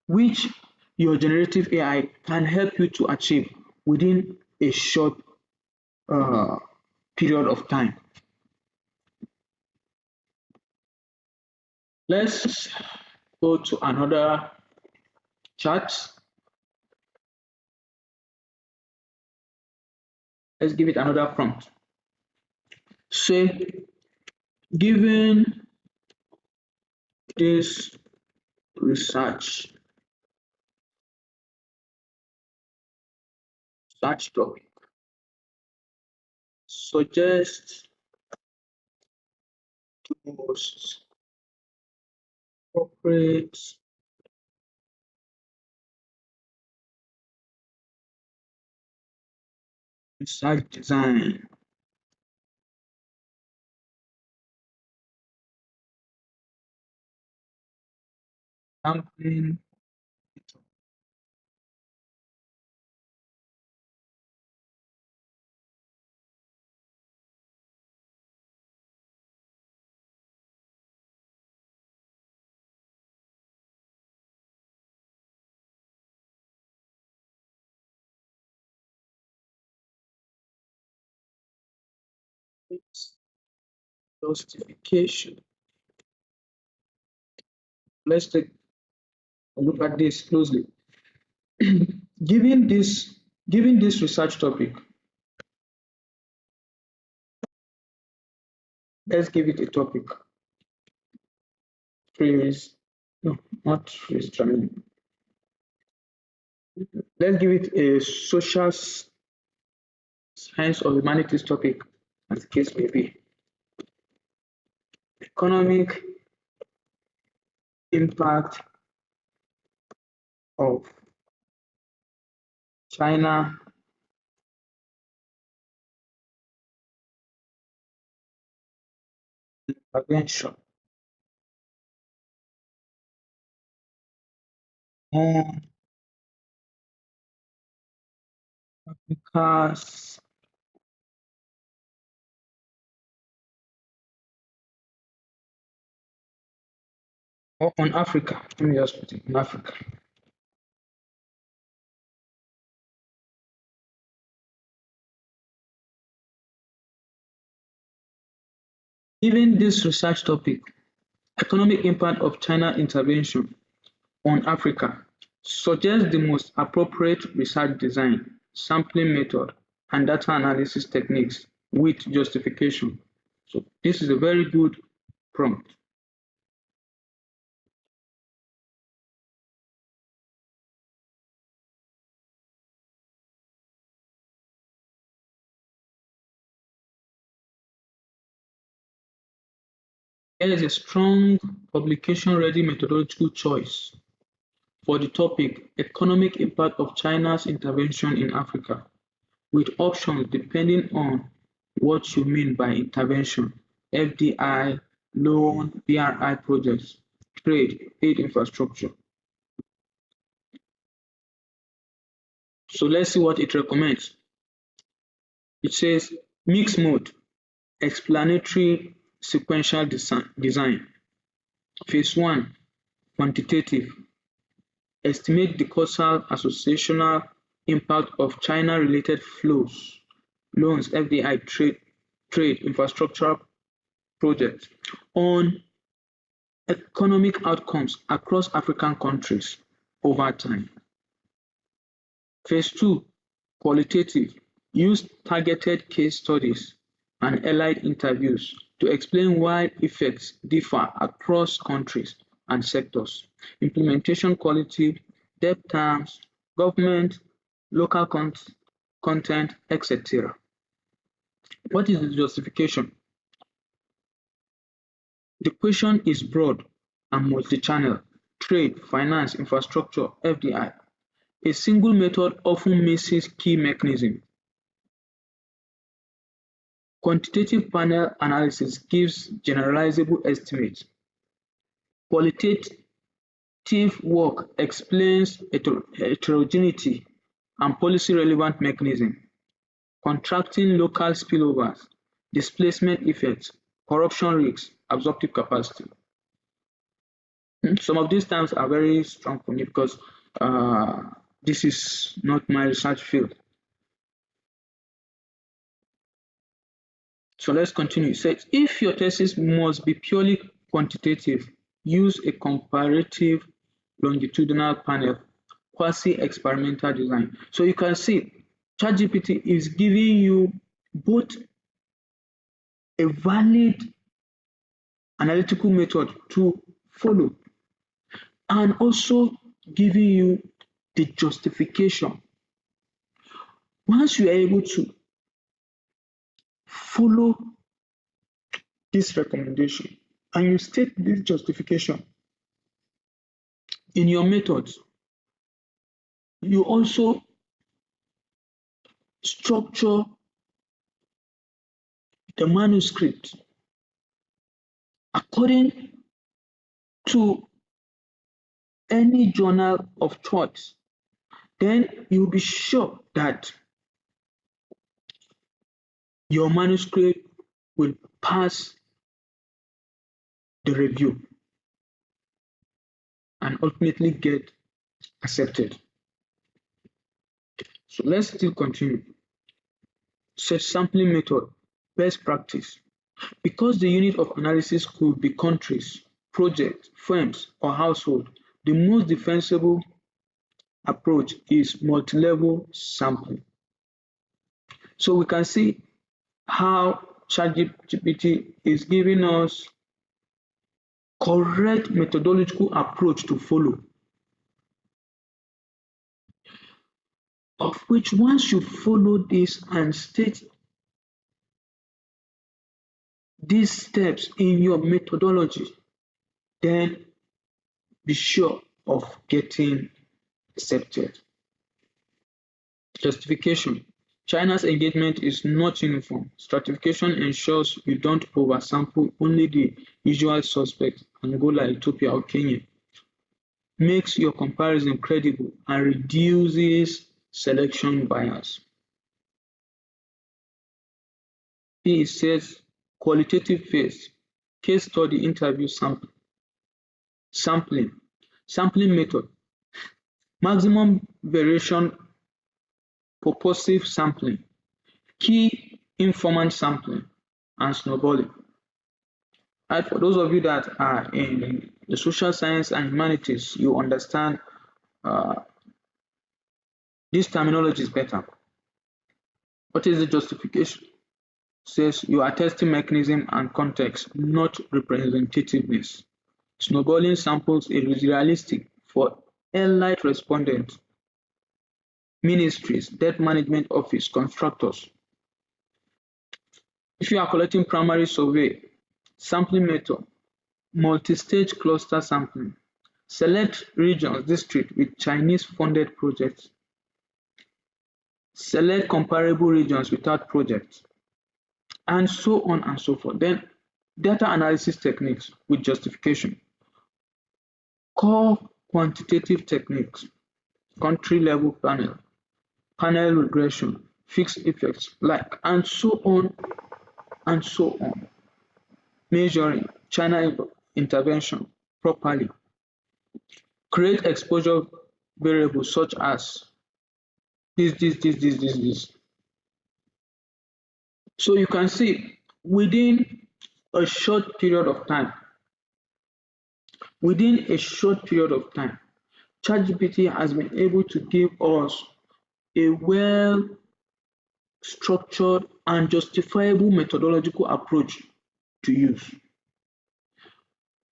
which your generative AI can help you to achieve within a short uh, period of time. Let's go to another chart. Let's give it another prompt. Say, given this research topic, suggest the most appropriate research design. Sampling justification. Let's take a look at this closely. given this given this research topic, let's give it a topic. Phrase, no, not phrase. Let's give it a social science or humanities topic, as the case may be. Economic impact of China intervention on Africa's or on Africa. Let me just put it on Africa. Given this research topic, economic impact of China intervention on Africa, suggest the most appropriate research design, sampling method, and data analysis techniques with justification. So this is a very good prompt. There is a strong publication-ready methodological choice for the topic Economic Impact of China's Intervention in Africa, with options depending on what you mean by intervention: FDI, loan, BRI projects, trade, aid infrastructure. So let's see what it recommends. It says mixed mode, explanatory sequential design. Phase 1, quantitative. Estimate the causal associational impact of China-related flows, loans, FDI, trade, infrastructure projects on economic outcomes across African countries over time. Phase 2, qualitative. Use targeted case studies and allied interviews to explain why effects differ across countries and sectors. Implementation quality, debt terms, government, local content, etc. What is the justification? The question is broad and multi-channel: trade, finance, infrastructure, FDI. A single method often misses key mechanisms. Quantitative panel analysis gives generalizable estimates. Qualitative work explains heterogeneity and policy-relevant mechanisms, contrasting local spillovers, displacement effects, corruption risks, absorptive capacity. Some of these terms are very strong for me because this is not my research field. So let's continue. It says, if your thesis must be purely quantitative, use a comparative longitudinal panel, quasi-experimental design. So you can see ChatGPT is giving you both a valid analytical method to follow and also giving you the justification. Once you are able to follow this recommendation and you state this justification in your methods, you also structure the manuscript according to any journal of choice, then you'll be sure that your manuscript will pass the review and ultimately get accepted. So let's still continue. Set sampling method, best practice. Because the unit of analysis could be countries, projects, firms, or household, the most defensible approach is multi-level sampling. So we can see how ChatGPT is giving us correct methodological approach to follow, of which once you follow this and state these steps in your methodology, then be sure of getting accepted. Justification. China's engagement is not uniform. Stratification ensures you don't oversample only the usual suspects, Angola, Ethiopia, or Kenya. Makes your comparison credible and reduces selection bias. P says qualitative phase, case study interview sampling method, maximum variation purposive sampling, key informant sampling, and snowballing. And for those of you that are in the social science and humanities, you understand this terminology is better. What is the justification? Says you are testing mechanism and context, not representativeness. Snowballing samples is realistic for elite respondents, ministries, debt management office, constructors. If you are collecting primary survey, sampling method, multi-stage cluster sampling, select regions, districts with Chinese funded projects, select comparable regions without projects, and so on and so forth. Then data analysis techniques with justification, core quantitative techniques, country level panel regression, fixed effects, like, and so on and so on. Measuring China intervention properly. Create exposure variables such as this. So you can see within a short period of time, ChatGPT has been able to give us a well-structured and justifiable methodological approach to use,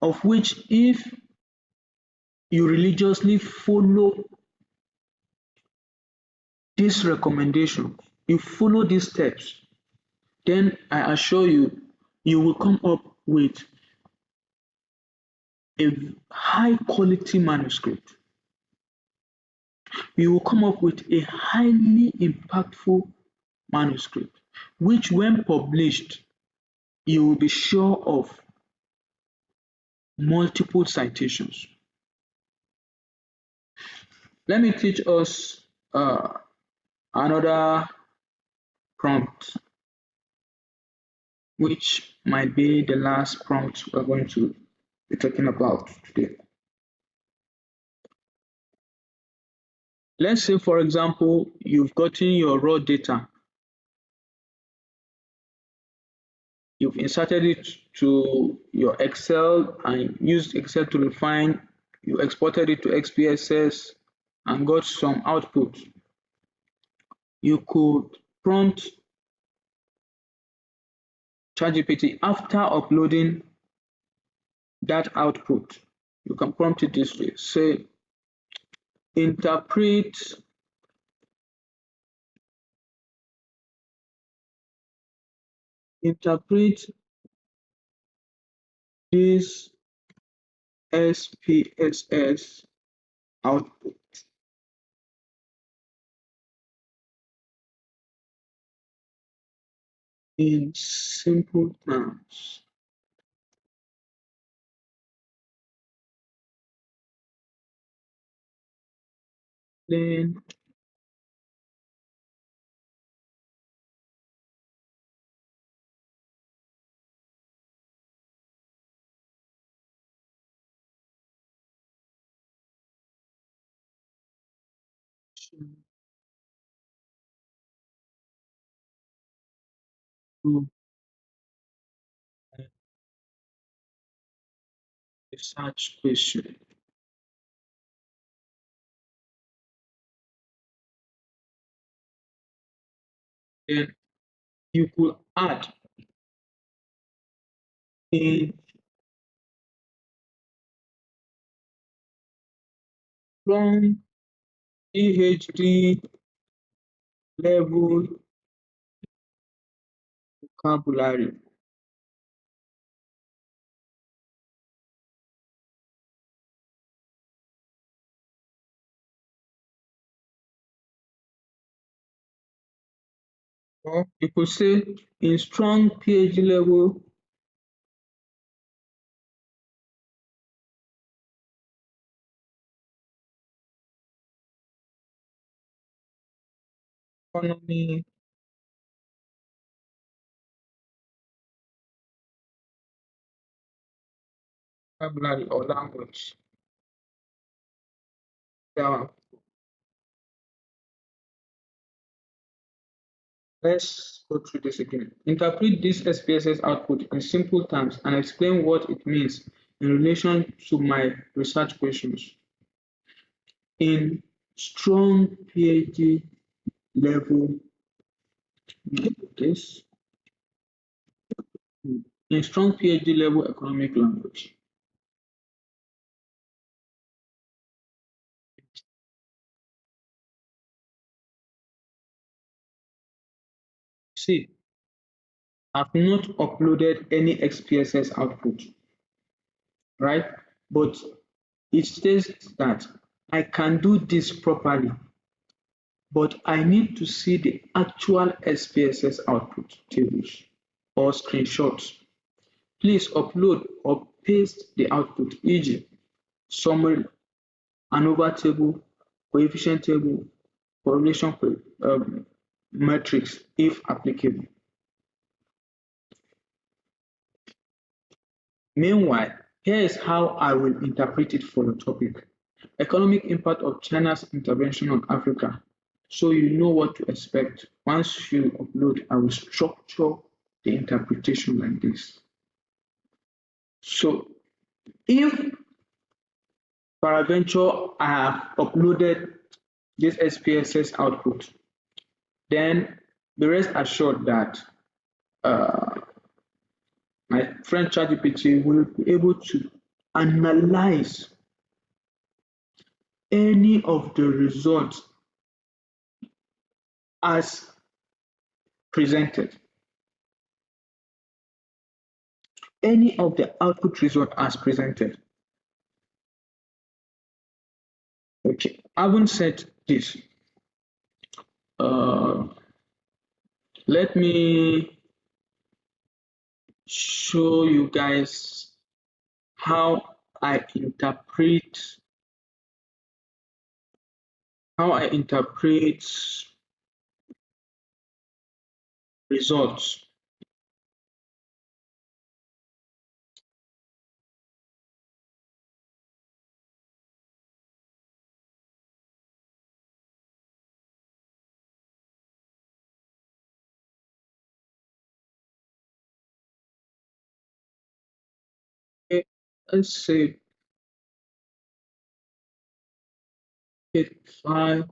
of which if you religiously follow this recommendation, you follow these steps, then I assure you, you will come up with a high quality manuscript. You will come up with a highly impactful manuscript, which when published, you will be sure of multiple citations. Let me teach us another prompt. which might be the last prompt we're going to be talking about today. Let's say, for example, you've gotten your raw data. You've inserted it to your Excel and used Excel to refine. You exported it to XPSS and got some output. You could prompt ChatGPT after uploading that output. You can prompt it this way. Say, interpret this SPSS output in simple terms. Then to the search question. Then you could add in from PhD level vocabulary. Or you could say in strong PhD level economy vocabulary or language. Yeah. Let's go through this again. Interpret this SPSS output in simple terms and explain what it means in relation to my research questions. In strong PhD level, this in strong PhD level economic language. See, I've not uploaded any XPSS output, right? But it says that I can do this properly, but I need to see the actual SPSS output tables or screenshots. Please upload or paste the output, e.g., summary, ANOVA table, coefficient table, correlation matrix if applicable. Meanwhile, here is how I will interpret it for the topic. Economic impact of China's intervention on Africa. So you know what to expect. Once you upload, I will structure the interpretation like this. So if peradventure I have uploaded this SPSS output, then be rest assured that my friend ChatGPT will be able to analyze any of the results as presented. Any of the output result as presented. Okay, having said this, let me show you guys how I interpret results let's say hit file.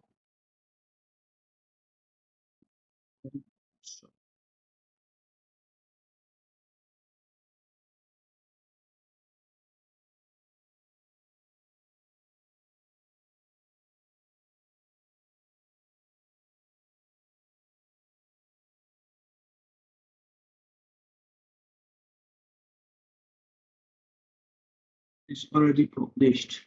It's already published.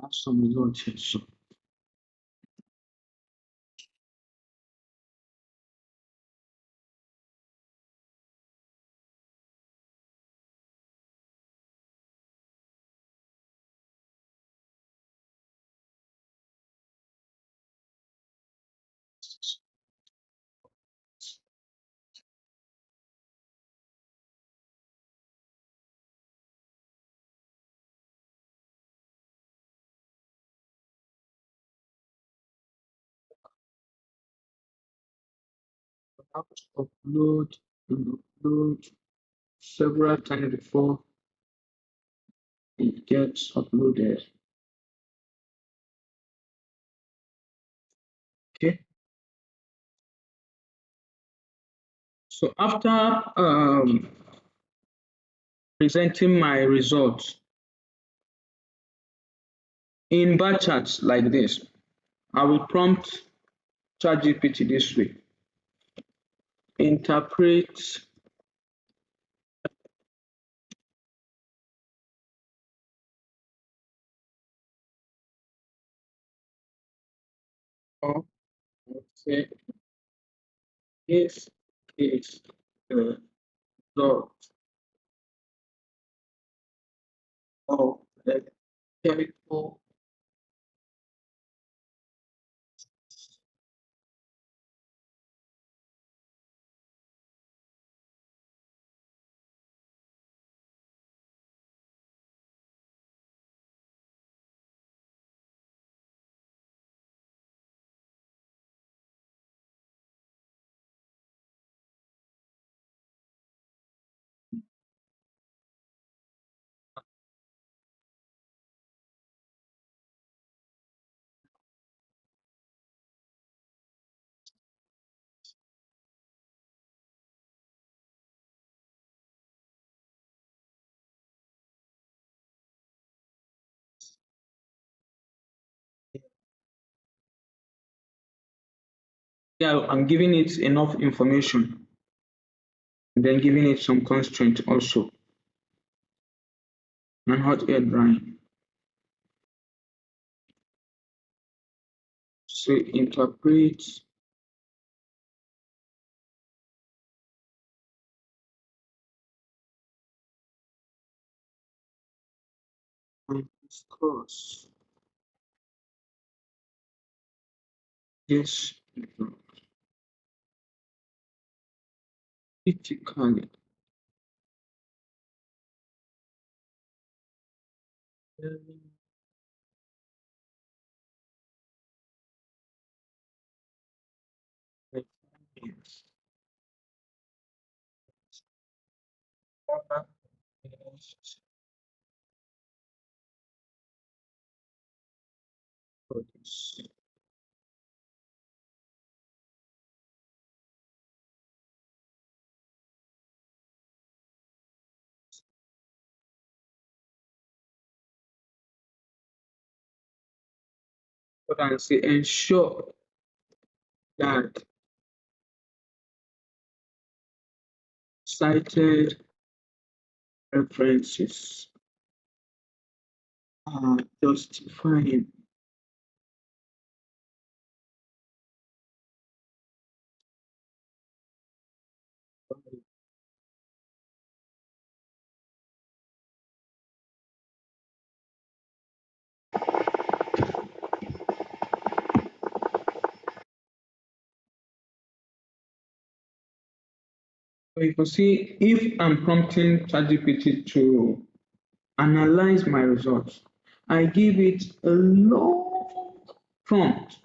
I have some results here. So I have to upload and upload several times before it gets uploaded. Okay. So after presenting my results in bar charts like this, I will prompt ChatGPT this way. Interpret or say this is the result of the chemical yeah, I'm giving it enough information and then giving it some constraint also and hot air drying. So interpret and discuss this critically. But I say ensure that cited references are justifying you can see if I'm prompting ChatGPT to analyze my results, I give it a long prompt.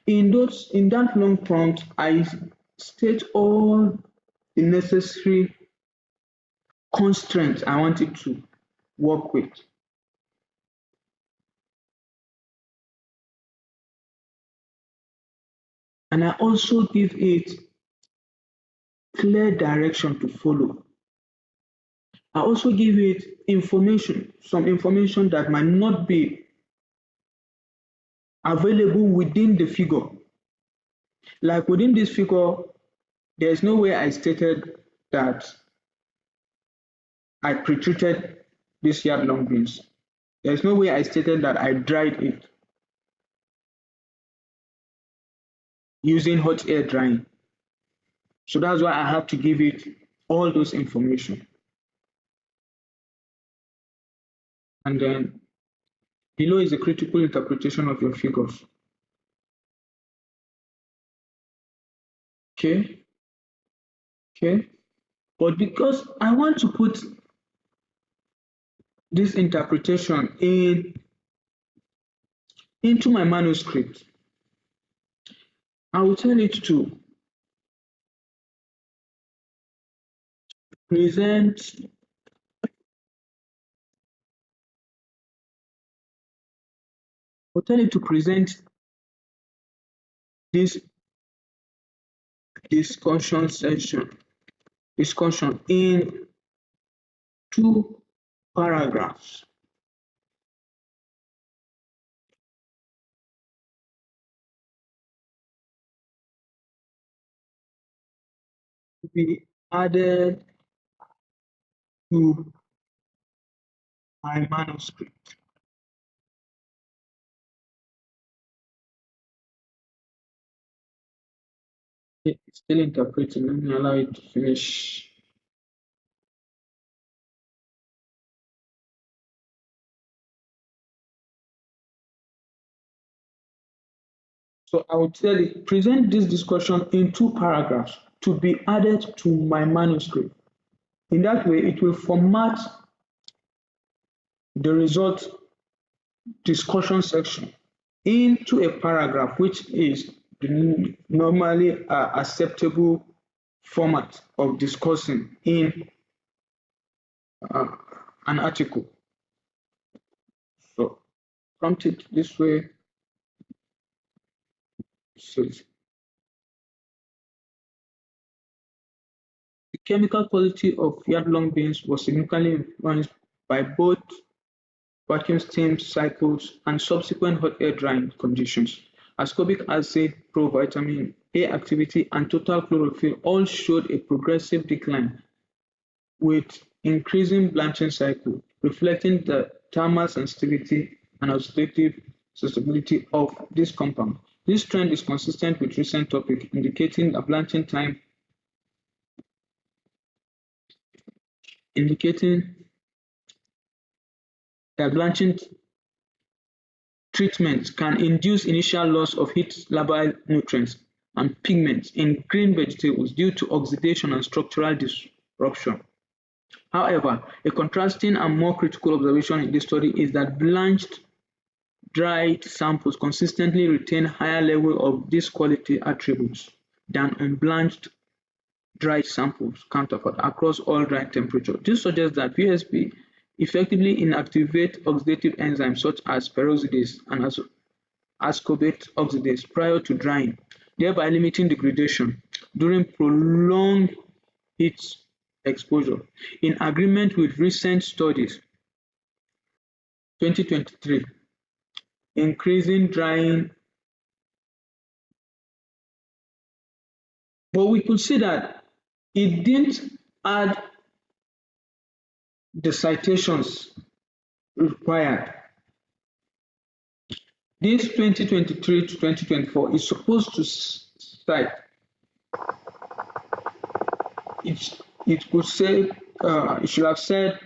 In that long prompt, I state all the necessary constraints I want it to work with. And I also give it clear direction to follow. I also give it information, some information that might not be available within the figure. Like within this figure, there's no way I stated that I pre-treated this yard long beans. There's no way I stated that I dried it using hot air drying. So that's why I have to give it all those information. And then below is a critical interpretation of your figures. Okay, okay. But because I want to put this interpretation into my manuscript, I will tell it to present this discussion in 2 paragraphs. To be added to my manuscript. It's still interpreting. Let me allow it to finish. So I will tell it, present this discussion in 2 paragraphs to be added to my manuscript. In that way, it will format the result discussion section into a paragraph, which is the normally acceptable format of discussing in an article. So prompt it this way. So the chemical quality of yard-long beans was significantly influenced by both vacuum steam cycles and subsequent hot air drying conditions. Ascorbic acid, provitamin A activity, and total chlorophyll all showed a progressive decline with increasing blanching cycle, reflecting the thermal sensitivity and oxidative susceptibility of this compound. This trend is consistent with recent topic, indicating that blanching treatment can induce initial loss of heat-labile nutrients and pigments in green vegetables due to oxidation and structural disruption. However, a contrasting and more critical observation in this study is that blanched dried samples consistently retain higher levels of these quality attributes than unblanched dried samples counterpart across all drying temperatures. This suggests that PSP effectively inactivate oxidative enzymes such as peroxidase and ascorbate oxidase prior to drying, thereby limiting degradation during prolonged heat exposure. In agreement with recent studies, 2023, increasing drying, but we could see that it didn't add the citations required. This 2023 to 2024 is supposed to cite, it could say, it should have said,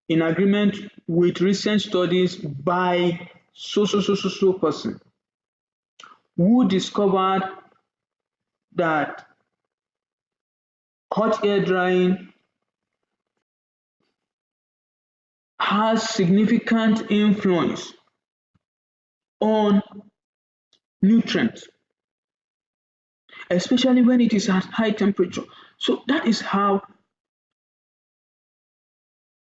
in agreement with recent studies by so person who discovered that hot air drying has significant influence on nutrients, especially when it is at high temperature. So that is how,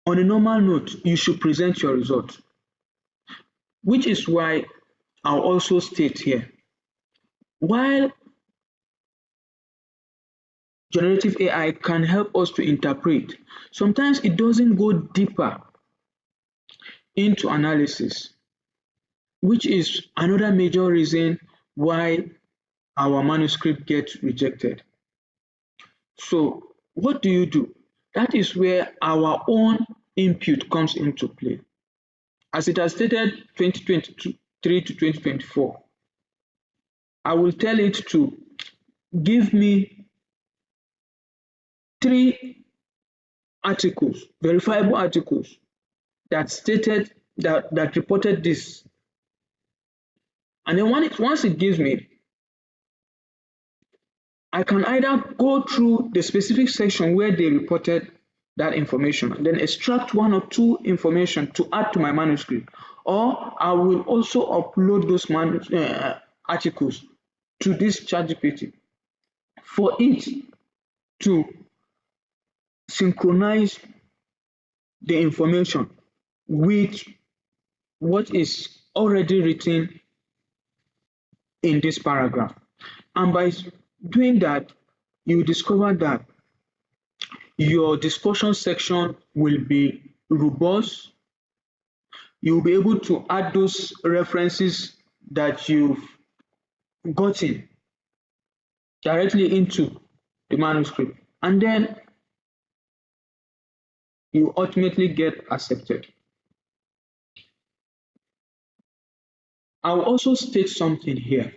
on a normal note, you should present your result, which is why I'll also state here, while generative AI can help us to interpret, sometimes it doesn't go deeper into analysis, which is another major reason why our manuscript gets rejected. So what do you do? That is where our own input comes into play. As it has stated 2023 to 2024, I will tell it to give me 3 articles, verifiable articles that stated that reported this. And then once it gives me, I can either go through the specific section where they reported that information and then extract 1 or 2 information to add to my manuscript, or I will also upload those articles to this ChatGPT for it to synchronize the information with what is already written in this paragraph. And by doing that, you discover that your discussion section will be robust. You'll be able to add those references that you've gotten directly into the manuscript, and then you ultimately get accepted. I'll also state something here.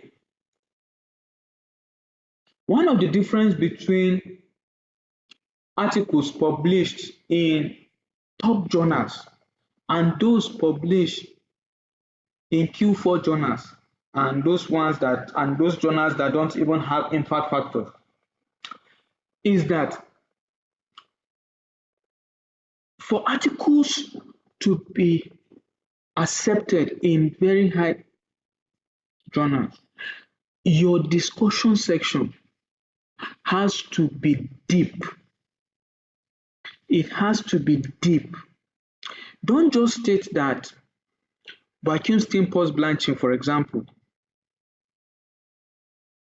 One of the difference between articles published in top journals and those published in Q4 journals and those journals that don't even have impact factors is that for articles to be accepted in very high journals, your discussion section has to be deep. It has to be deep. Don't just state that vacuum steam pulse blanching, for example,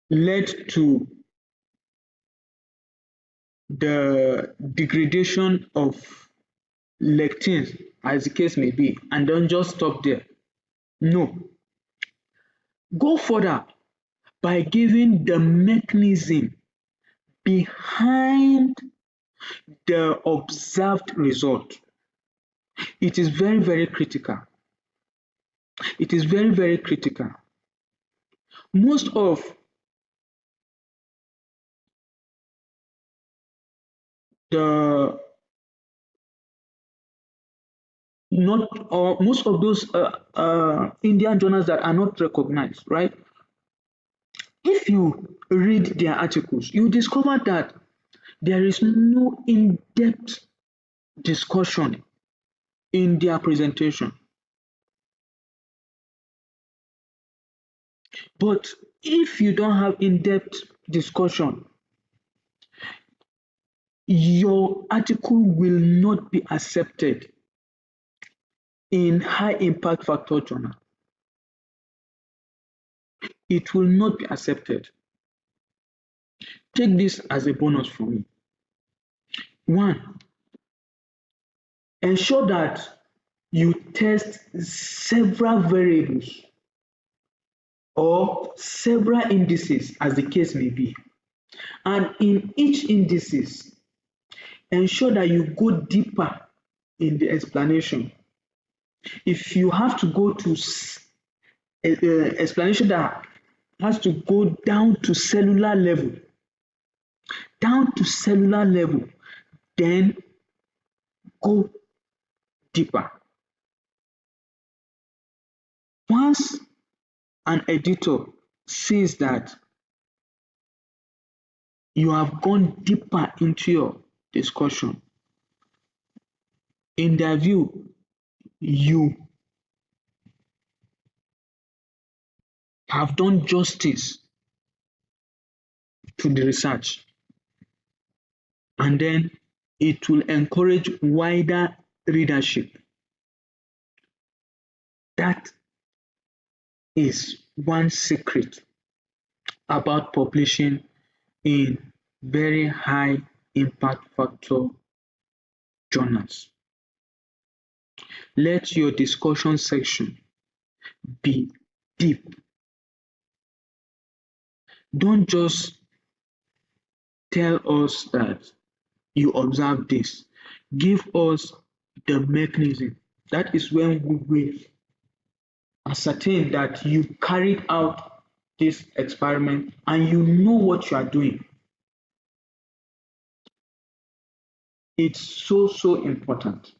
led to the degradation of lectins, as the case may be, and don't just stop there. No. Go further by giving the mechanism behind the observed result. It is very, very critical. It is very, very critical. Most of the not or most of those Indian journals that are not recognized, right? If you read their articles, you discover that there is no in-depth discussion in their presentation. But if you don't have in-depth discussion, your article will not be accepted in high impact factor journal. It will not be accepted. Take this as a bonus for me. 1, ensure that you test several variables or several indices, as the case may be. And in each indices, ensure that you go deeper in the explanation. If you have to go to explanation that has to go down to cellular level, then go deeper. Once an editor sees that you have gone deeper into your discussion. In their view, you have done justice to the research, and then it will encourage wider readership. That is one secret about publishing in very high impact factor journals. Let your discussion section be deep. Don't just tell us that you observe this. Give us the mechanism. That is when we will ascertain that you carried out this experiment and you know what you are doing. It's so important.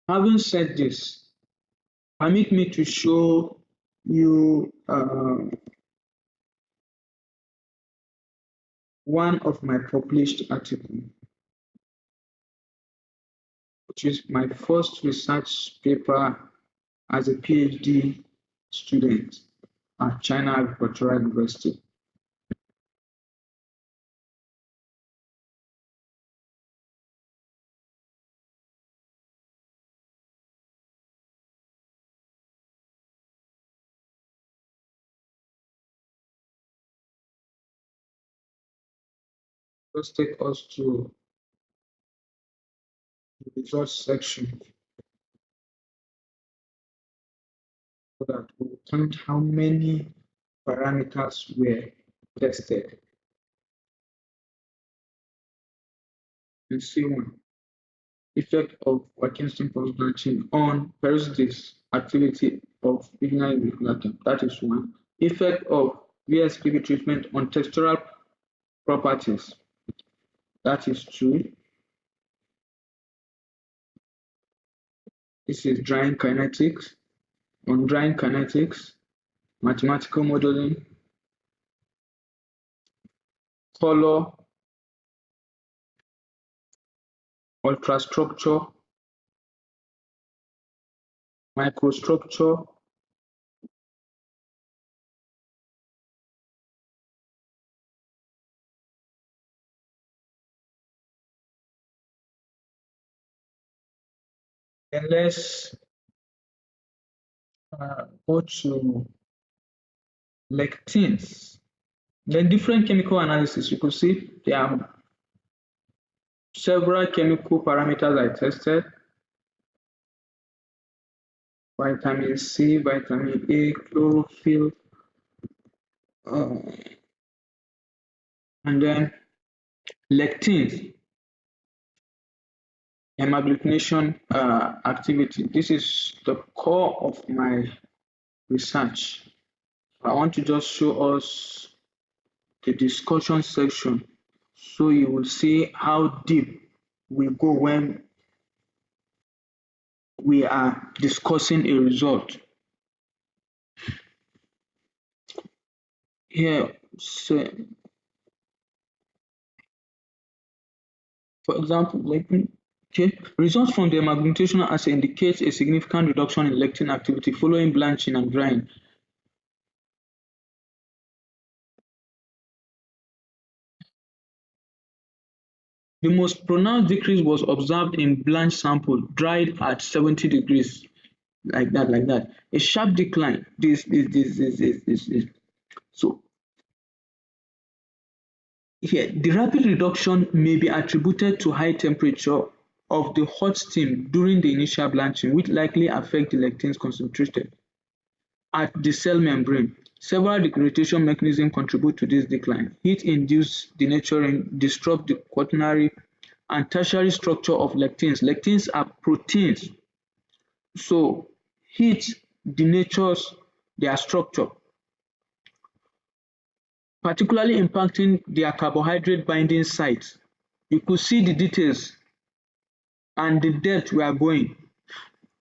Having said this, permit me to show you one of my published articles, which is my first research paper as a PhD student at China Agricultural University. Let's take us to the results section so that we'll count how many parameters were tested. And see one. Effect of Parkinson post-branching on parasitic activity of urinary glucose. That is one. Effect of VSPB treatment on textural properties. That is two. This is drying kinetics. On drying kinetics, mathematical modeling, color, ultrastructure, microstructure, and let's go to lectins. Then different chemical analysis. You could see there are several chemical parameters I tested. Vitamin C, vitamin A, chlorophyll, and then lectins, hemagglutination activity. This is the core of my research. I want to just show us the discussion section so you will see how deep we go when we are discussing a result. Here, so for example, results from the hemagglutination assay indicates a significant reduction in lectin activity following blanching and drying. The most pronounced decrease was observed in blanched sample dried at 70 degrees, like that. A sharp decline. This. So here, the rapid reduction may be attributed to high temperature of the hot steam during the initial blanching, which likely affect the lectins concentrated at the cell membrane. Several degradation mechanisms contribute to this decline. Heat-induced denaturing disrupts the quaternary and tertiary structure of lectins. Lectins are proteins, so heat denatures their structure, particularly impacting their carbohydrate binding sites. You could see the details and the depth we are going,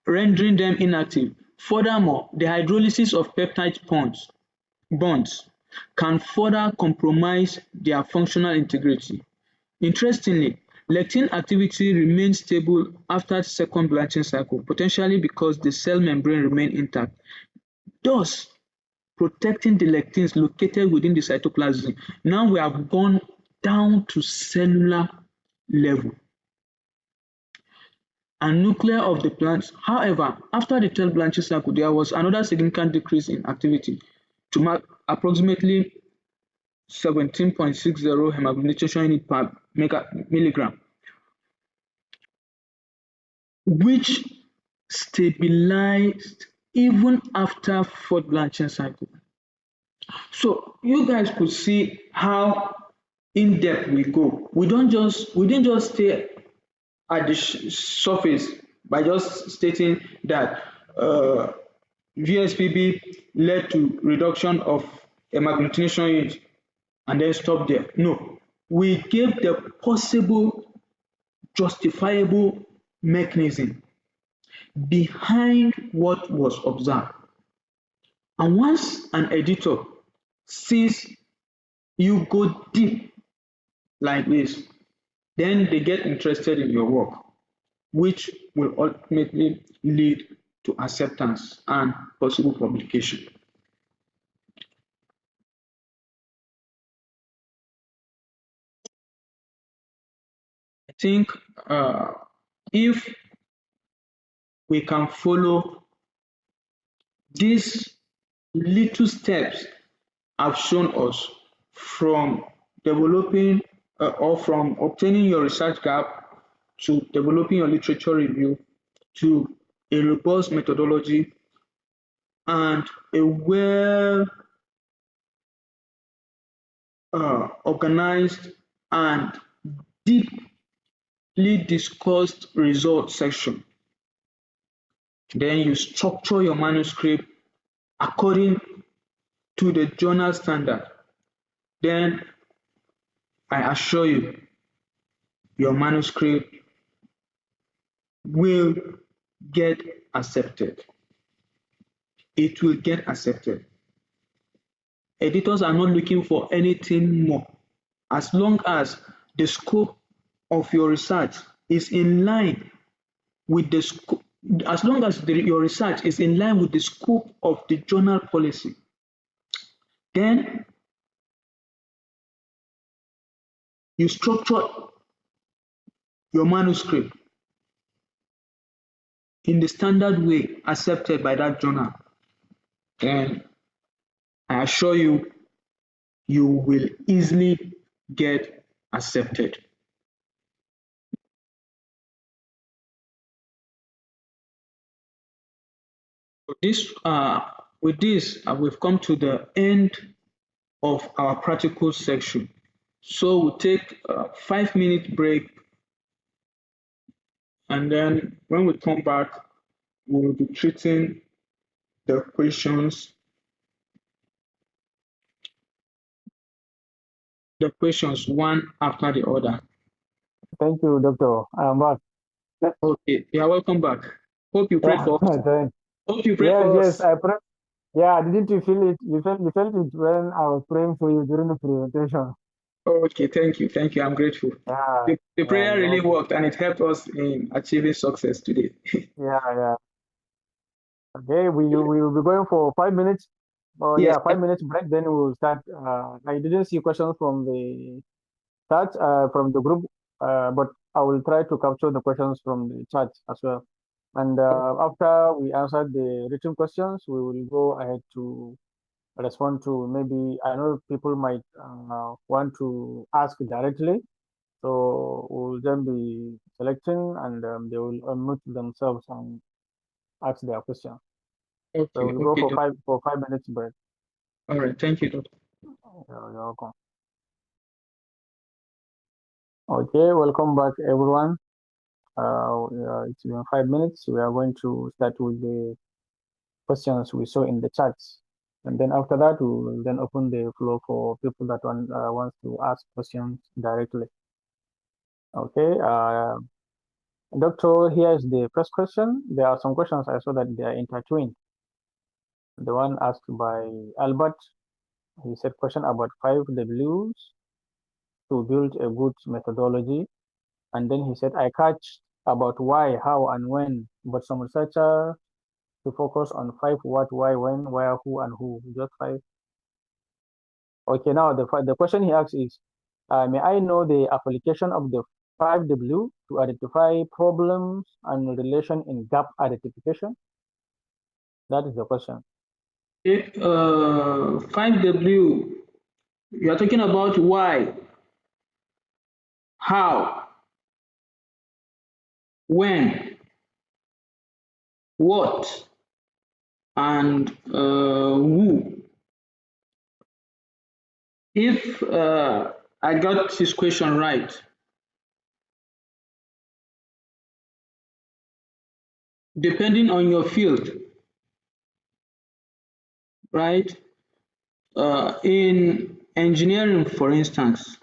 rendering them inactive. Furthermore, the hydrolysis of peptide bonds can further compromise their functional integrity. Interestingly, lectin activity remains stable after second branching cycle, potentially because the cell membrane remains intact, thus protecting the lectins located within the cytoplasm. Now we have gone down to cellular level and nuclear of the plant. However, after the third branching cycle, there was another significant decrease in activity to mark approximately 17.60 hemagglutination unit per milligram, which stabilized even after fourth branching cycle. So you guys could see how in depth we go. We didn't just stay at the surface by just stating that VSPB led to reduction of hemagglutination unit and then stop there. No, we gave the possible justifiable mechanism behind what was observed. And once an editor sees you go deep like this, then they get interested in your work, which will ultimately lead to acceptance and possible publication. I think if we can follow these little steps I've shown us from developing or from obtaining your research gap to developing your literature review to a robust methodology and a well organized and deeply discussed results section. Then you structure your manuscript according to the journal standard. Then I assure you, your manuscript will get accepted. It will get accepted. Editors are not looking for anything more. As long as the scope of your research is in line with the scope, as long as your research is in line with the scope of the journal policy, then you structure your manuscript in the standard way accepted by that journal, then I assure you, you will easily get accepted. With this, we've come to the end of our practical section. So we'll take a 5-minute break, and then when we come back, we'll be treating the questions one after the other. Thank you, Doctor. I'm back. Okay, you're welcome back. Hope you prayed for us. Hope you prayed for us. Yes, I prayed. Yeah, didn't you feel it? You felt it when I was praying for you during the presentation. Okay, thank you. I'm grateful. Yeah, The prayer really worked and it helped us in achieving success today. yeah. Okay, we will be going for 5 minutes. Oh Yes. yeah, 5 minutes break. Then we will start. I didn't see questions from the chat from the group, but I will try to capture the questions from the chat as well. And after we answer the written questions, we will go ahead to respond to maybe I know people might want to ask directly, so we'll then be selecting and they will unmute themselves and ask their question. Okay. So we'll go for 5 minutes break. All right. Thank you, Doctor. You're welcome. Okay, welcome back, everyone. It's been 5 minutes. We are going to start with the questions we saw in the chats. And then after that, we will then open the floor for people that want to ask questions directly. Okay, Doctor, here's the first question. There are some questions I saw that they are intertwined. The one asked by Albert, He said question about 5 Ws to build a good methodology. And then he said, I catch about why, how, and when, but some researcher to focus on 5 what, why, when, where, who, and who. Just 5. Okay, now the question he asks is, may I know the application of the 5W to identify problems and relation in gap identification? That is the question. If 5W, you are talking about why, how, when, what, and who. If I got this question right, depending on your field, right? In engineering, for instance,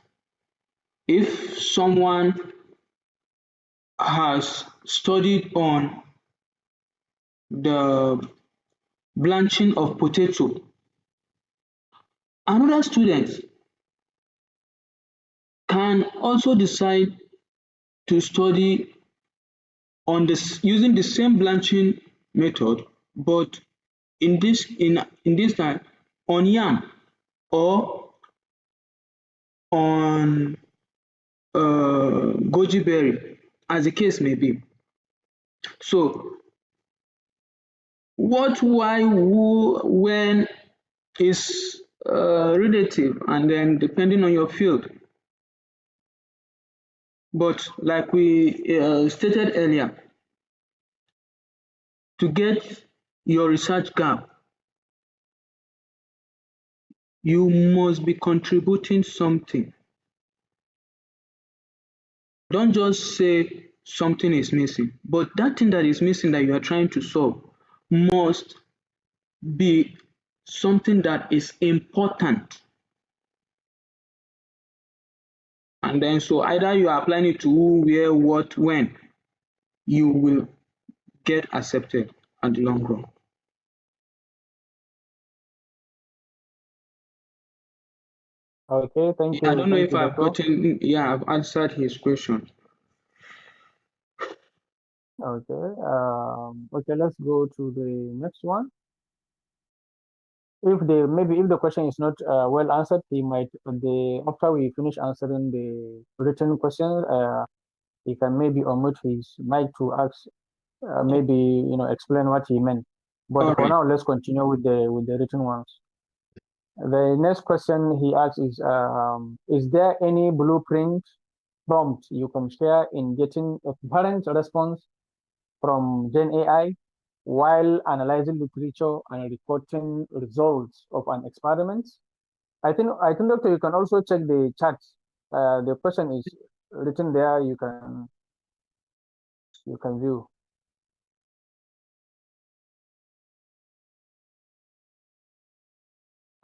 if someone has studied on the blanching of potato, another student can also decide to study on this using the same blanching method, but in this time on yam or on goji berry, as the case may be. So what, why, who, when is relative, and then depending on your field. But like we stated earlier, to get your research gap, you must be contributing something. Don't just say something is missing, but that thing that is missing that you are trying to solve must be something that is important. And then so either you are applying it to who, where, what, when, you will get accepted at the long run. Okay, thank I you, don't know if I've Doctor. gotten, yeah, I've answered his question. Okay, okay, let's go to the next one. If the question is not well answered, he might after we finish answering the written question, he can maybe omit his mic to ask, maybe explain what he meant. But All for right. now, let's continue with the written ones. The next question he asks is there any blueprint prompt you can share in getting a parent response from Gen AI while analyzing literature and reporting results of an experiment? I think, Doctor, you can also check the chat. The question is written there. You can view.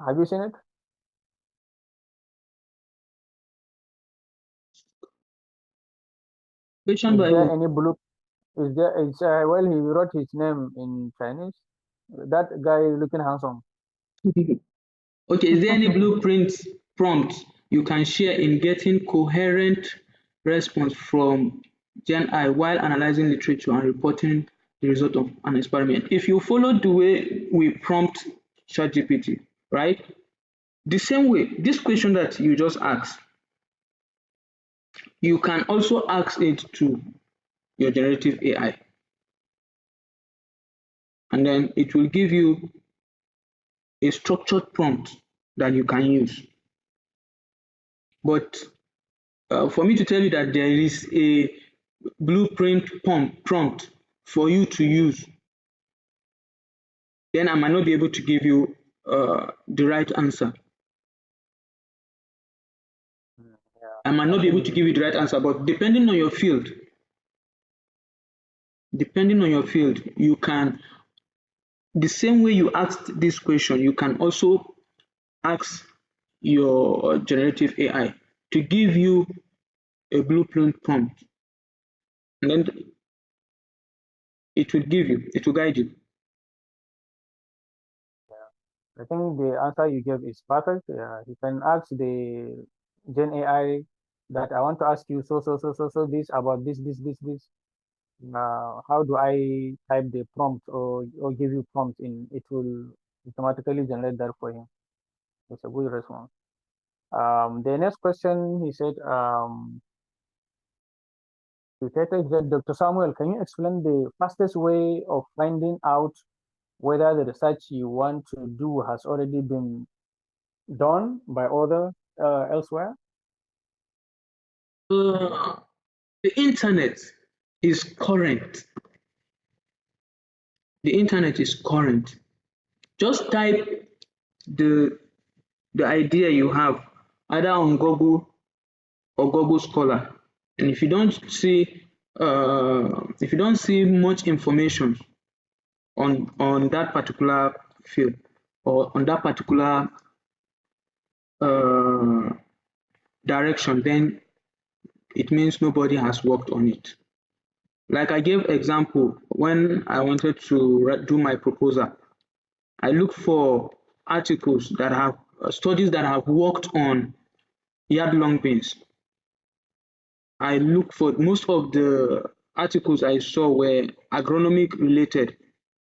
Have you seen it? Question Is by there who? any blue? Is there? It's well, he wrote his name in Chinese. That guy looking handsome. Okay, is there any blueprint prompt you can share in getting coherent response from Gen I while analyzing literature and reporting the result of an experiment? If you follow the way we prompt ChatGPT, right? The same way, this question that you just asked, you can also ask it to your generative AI, and then it will give you a structured prompt that you can use. But for me to tell you that there is a blueprint prompt for you to use, then I might not be able to give you the right answer. Yeah, I might I not be think able to give you the right answer, but depending on your field, you can, the same way you asked this question, you can also ask your generative AI to give you a blueprint prompt, and then it will guide you. yeah. I think the answer you gave is perfect. You can ask the Gen AI that I want to ask you so this about this. How do I type the prompt or give you prompt in it will automatically generate that for him. It's a good response. The next question he said, Dr. Samuel, can you explain the fastest way of finding out whether the research you want to do has already been done by other elsewhere? Uh, the internet is current. The internet is current. Just type the the idea you have either on Google or Google Scholar, and if you don't see much information on that particular field or on that particular uh, direction, then it means nobody has worked on it. Like I gave example when I wanted to do my proposal, I look for articles that have studies that have worked on yard long beans. I look for most of the articles I saw were agronomic related.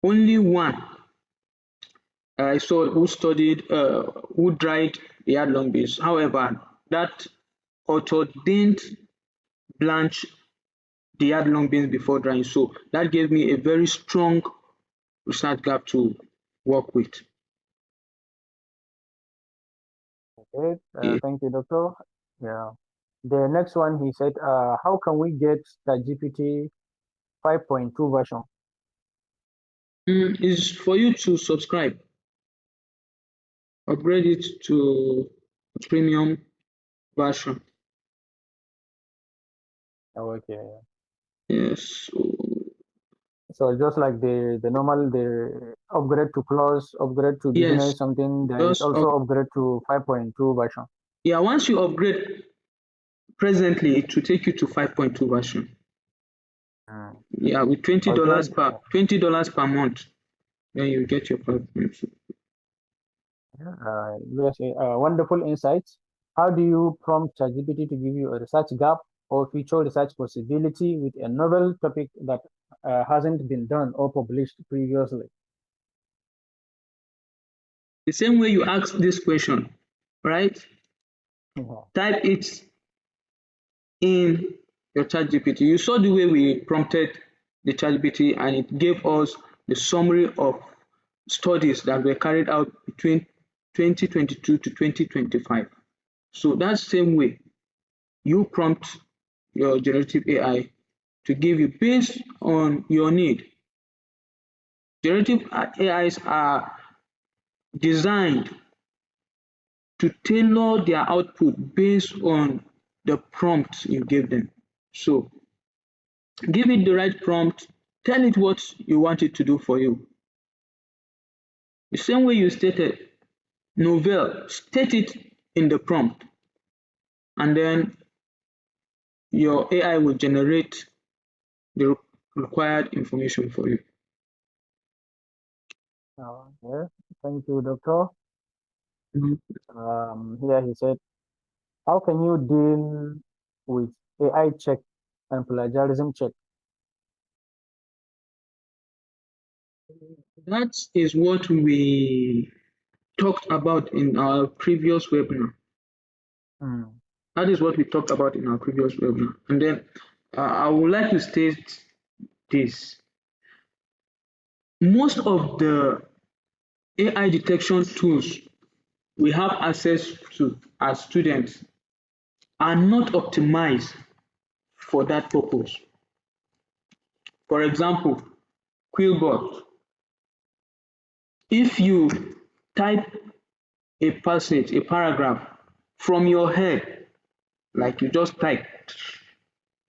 Only one I saw who dried yard long beans. However, that author didn't blanch the yard long beans before drying, so that gave me a very strong research gap to work with. Okay, Yeah. thank you, Doctor. Yeah. The next one, he said, how can we get the GPT 5.2 version? Is for you to subscribe, upgrade it to a premium version. Okay. Yes. So just like the upgrade to plus, upgrade to Yes. beginner something, there is Just also upgrade to 5.2 version. yeah. Once you upgrade, presently it will take you to 5.2 version. Mm. Yeah, with twenty Okay. dollars per month, then you get your 5.2. Yes, wonderful insights. How do you prompt ChatGPT to give you a research gap or future research possibility with a novel topic that hasn't been done or published previously? The same way you ask this question, right? Mhm. Type it in your ChatGPT. You saw the way we prompted the ChatGPT and it gave us the summary of studies that were carried out between 2022 to 2025. So that same way you prompt your generative AI to give you based on your need. Generative AIs are designed to tailor their output based on the prompt you give them. So give it the right prompt, tell it what you want it to do for you. The same way you stated novel, state it in the prompt, and then your AI will generate the required information for you. Yes, thank you, Doctor. Mhm. Here he said, how can you deal with AI check and plagiarism check? That is what we talked about in our previous webinar. Mm. That is what we talked about in our previous webinar. And then I would like to state this. Most of the AI detection tools we have access to as students are not optimized for that purpose. For example, Quillbot. If you type a passage, a paragraph from your head, like you just type,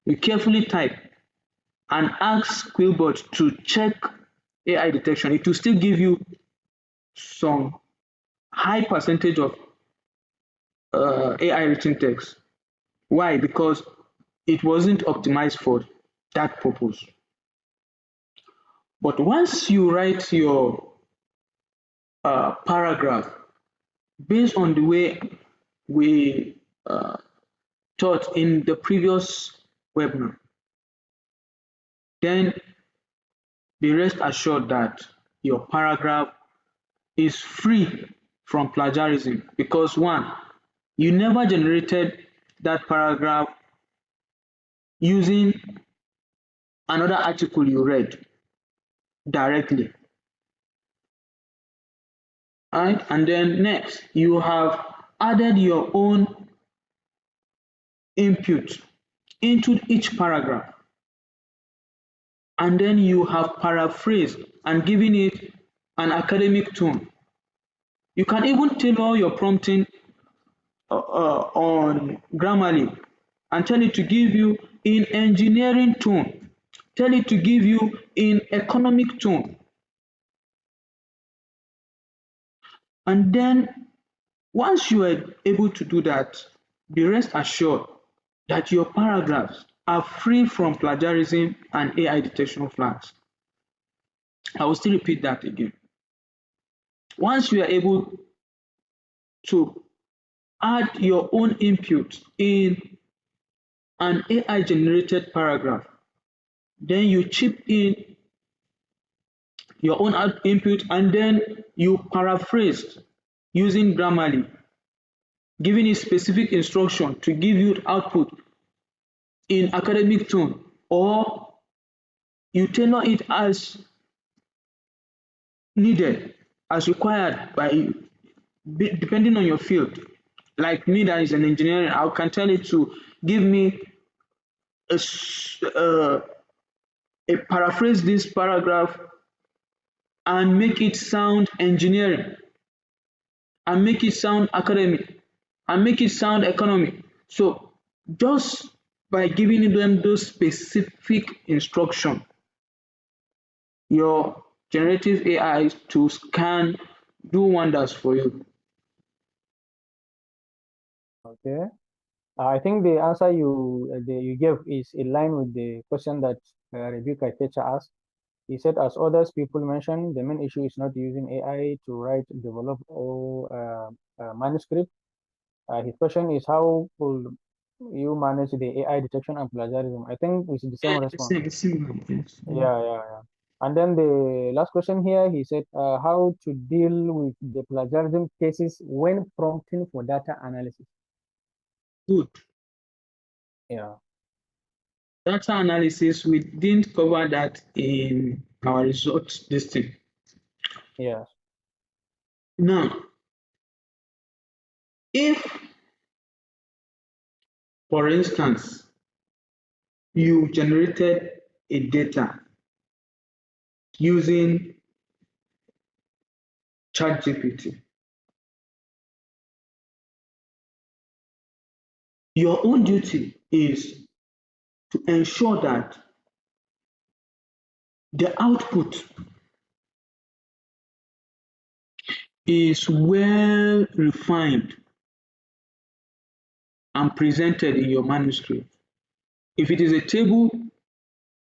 you carefully type and ask Quillbot to check AI detection, it will still give you some high percentage of AI written text. Why? Because it wasn't optimized for that purpose. But once you write your paragraph based on the way we taught in the previous webinar, then be rest assured that your paragraph is free from plagiarism because one, you never generated that paragraph using another article you read directly. Right? And then next, you have added your own input into each paragraph. And then you have paraphrased and given it an academic tone. You can even tailor your prompting on Grammarly and tell it to give you in engineering tone, tell it to give you in economic tone. And then once you are able to do that, be rest assured that your paragraphs are free from plagiarism and AI detection flags. I will still repeat that again. Once you are able to add your own input in an AI generated paragraph, then you chip in your own input and then you paraphrase using Grammarly, giving it specific instruction to give you output in academic tone, or you tailor it as needed, as required by you, depending on your field. Like me that is an engineer, I can tell it to give me a paraphrase this paragraph and make it sound engineering and make it sound academic and make it sound economic. So just by giving them those specific instructions, your generative AI tools can do wonders for you. Okay. I think the answer you gave is in line with the question that Rebecca Teacher asked. He said, as others people mentioned, the main issue is not using AI to write, develop, or manuscript. His question is, how will you manage the AI detection and plagiarism? I think it's the same response. Yeah. And then the last question here, he said, how to deal with the plagiarism cases when prompting for data analysis. Good. Yeah. Data analysis, we didn't cover that in our results this thing. Yes. Now, if, for instance, you generated a data using ChatGPT, your own duty is to ensure that the output is well refined and presented in your manuscript. If it is a table,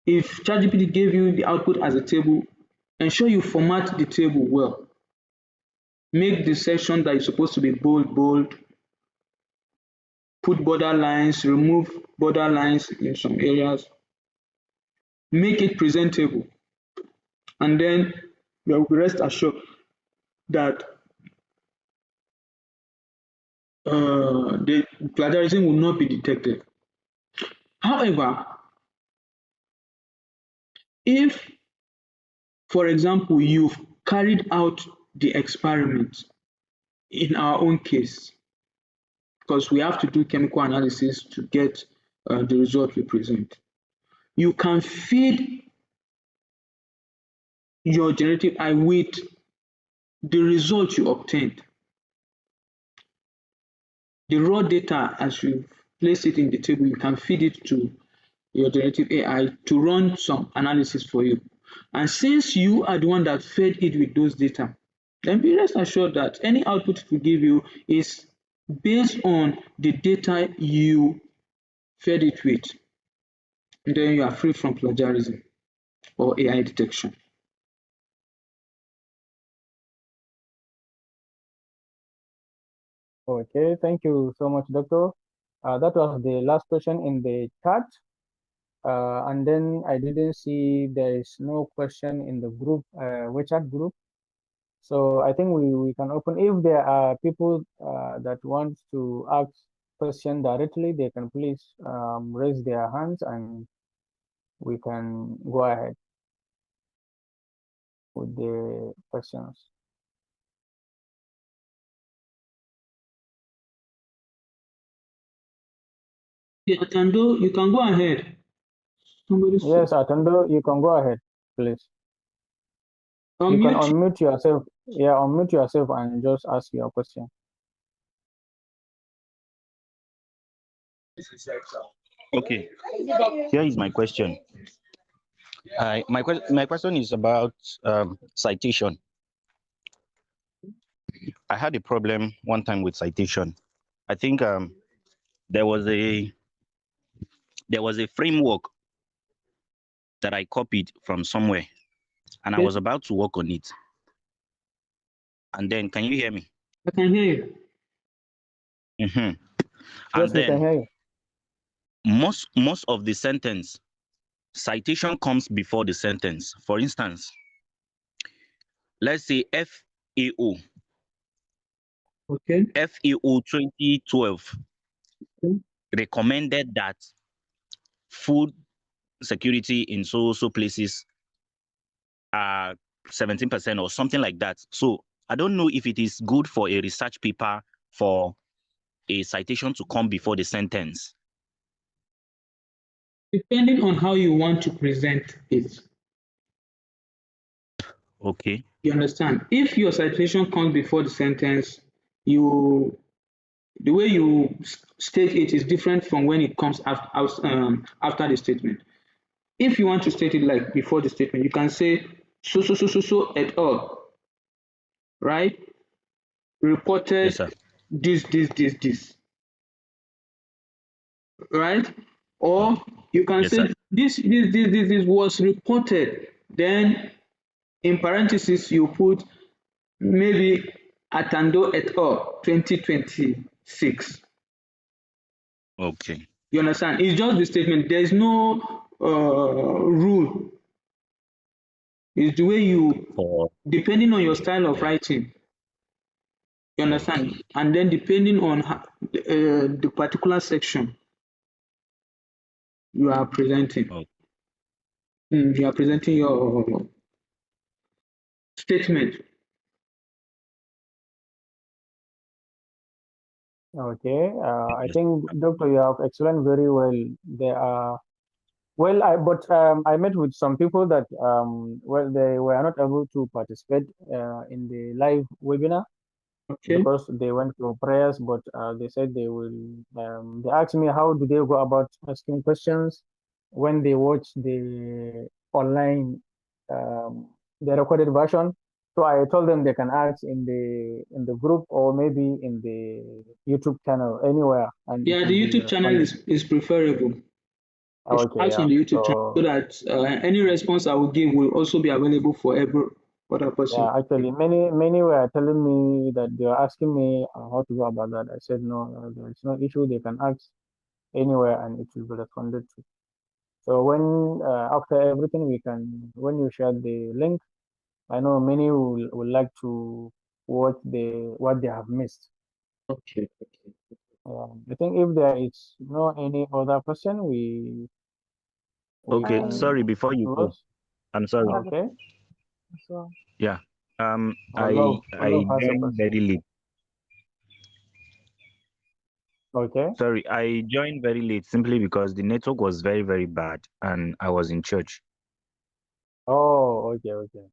if ChatGPT gave you the output as a table, ensure you format the table well. Make the section that is supposed to be bold, put border lines, remove border lines in some areas, make it presentable, and then you will rest assured that the plagiarism will not be detected. However, if, for example, you've carried out the experiment in our own case, because we have to do chemical analysis to get the result we present, you can feed your generative AI with the result you obtained. The raw data, as you place it in the table, you can feed it to your generative AI to run some analysis for you. And since you are the one that fed it with those data, then be rest assured that any output it will give you is based on the data you fed it with. And then you are free from plagiarism or AI detection. Okay, thank you so much, Doctor. That was the last question in the chat. And then I didn't see there is no question in the group, WeChat group. So I think we can open, if there are people that want to ask question directly, they can please raise their hands and we can go ahead with the questions. Yeah, Atando, you can go ahead. Somebody Yes, said. Atendo, you can go ahead, please. You can Unmute. unmute yourself. Yeah, unmute yourself and just ask your question. Okay, here is my question. My question is about citation. I had a problem one time with citation. I think there was a framework that I copied from somewhere, and I Okay, was about to work on it. And then, can you hear me? I can hear you. Mm-hmm. Yes, And we can then hear you. most of the sentence citation comes before the sentence. For instance, let's say FAO Okay. 2012 Okay. recommended that food security in so places are 17% or something like that. So I don't know if it is good for a research paper for a citation to come before the sentence. Depending on how you want to present it, Okay. you understand. If your citation comes before the sentence, you the way you state it is different from when it comes after the statement. If you want to state it like before the statement, you can say so et al. Right? Yes, Reported sir. this, right? Or you can Yes, say sir. this was reported. Then in parentheses you put maybe Atando et al. 2026. Okay. You understand? It's just the statement. There is no rule. It's the way you, For depending on your style of yeah. writing. You Okay. understand? And then depending on the particular section you are presenting. Okay. You are presenting your statement. Okay. I Yes. think, Doctor, you have explained very well. There are, well, I met with some people that well, they were not able to participate in the live webinar Okay. because they went to prayers, but they said they will. They asked me how do they go about asking questions when they watch the online, the recorded version. So I told them they can ask in the group or maybe in the YouTube channel anywhere, and it Yeah, will the be YouTube channel responded. is preferable. You should Okay, ask yeah. on the YouTube channel so So that any response I will give will also be available for every other person. yeah, actually, many were telling me that they were asking me how to go about that. I said no, there's no issue. They can ask anywhere and it will be responded to. So when after everything we can, when you share the link, I know many will like to watch what they have missed. Okay. I think if there is no any other question, we Okay. can Sorry, before you go. close. I'm sorry. Okay. Yeah. Love, I love has a joined question. very late. Okay. Sorry, I joined very late simply because the network was very, very bad and I was in church. Oh, okay.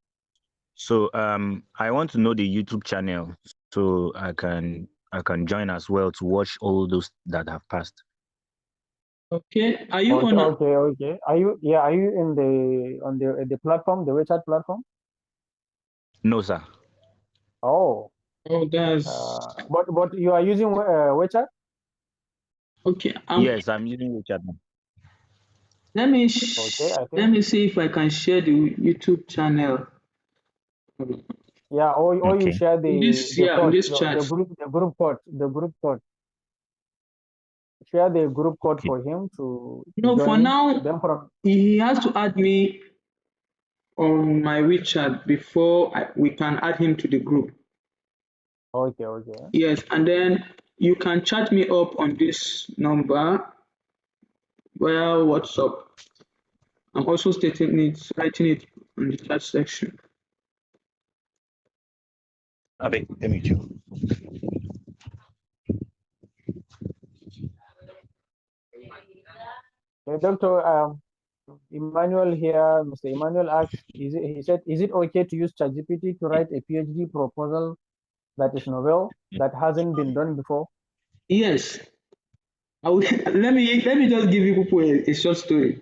So I want to know the YouTube channel so I can join as well to watch all those that have passed. Okay. Are you on a Okay. Are you, yeah, are you in the platform, the WeChat platform? No, sir. Oh, oh that's but you are using WeChat? okay. Yes, I'm using WeChat now. Okay, I let think, me see if I can share the YouTube channel. Yeah, or you Okay. share In this, the in code, this chat. the group code. Share the group code Okay. for him to No, for join. now, Then from he has to add me on my WeChat before we can add him to the group. okay. Yes, and then you can chat me up on this number via WhatsApp. I'm also writing it in the chat section. Abeg, let me do. Doctor Emmanuel here, Mr. Emmanuel asks, he said, is it okay to use ChatGPT to write a PhD proposal that is novel, that hasn't been done before? Yes. Let me just give you people a short story.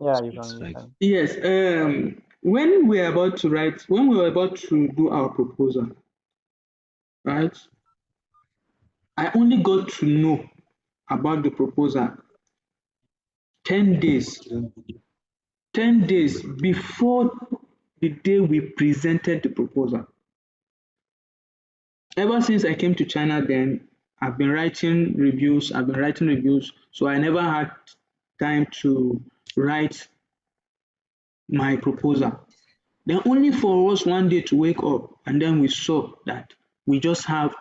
Yeah, you can. Yes. When we were about to do our proposal, right? I only got to know about the proposal 10 days 10 days before the day we presented the proposal. Ever since I came to China, then I've been writing reviews, so I never had time to write my proposal. Then only for us one day to wake up and then we saw that we just have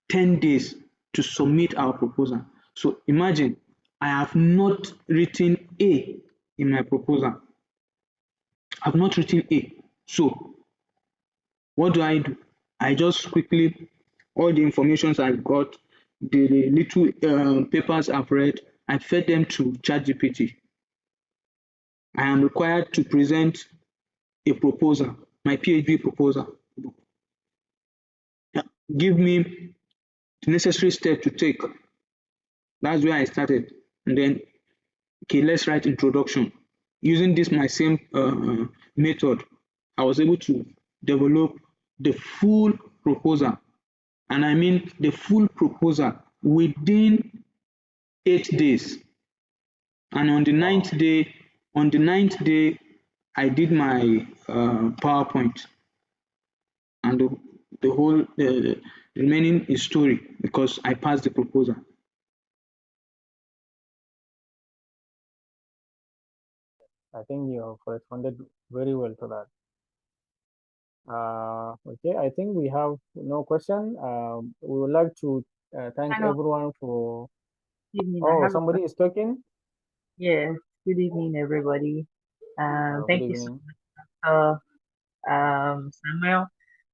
10 days to submit our proposal. So imagine I have not written A in my proposal. I've not written A. So what do? I just quickly, all the informations I've got, the little papers I've read, I fed them to ChatGPT. I am required to present a proposal, my PhD proposal. Give me the necessary step to take. That's where I started. And then, okay, let's write introduction. Using this my same method, I was able to develop the full proposal. And I mean the full proposal within 8 days. And on the ninth day, I did my PowerPoint. And the whole remaining is story because I passed the proposal. I think you have responded very well to that. Okay, I think we have no question. We would like to thank Hello. everyone for. Good evening. Oh, somebody is talking. Yes. Good evening, everybody. Good Thank you so evening. much, Samuel,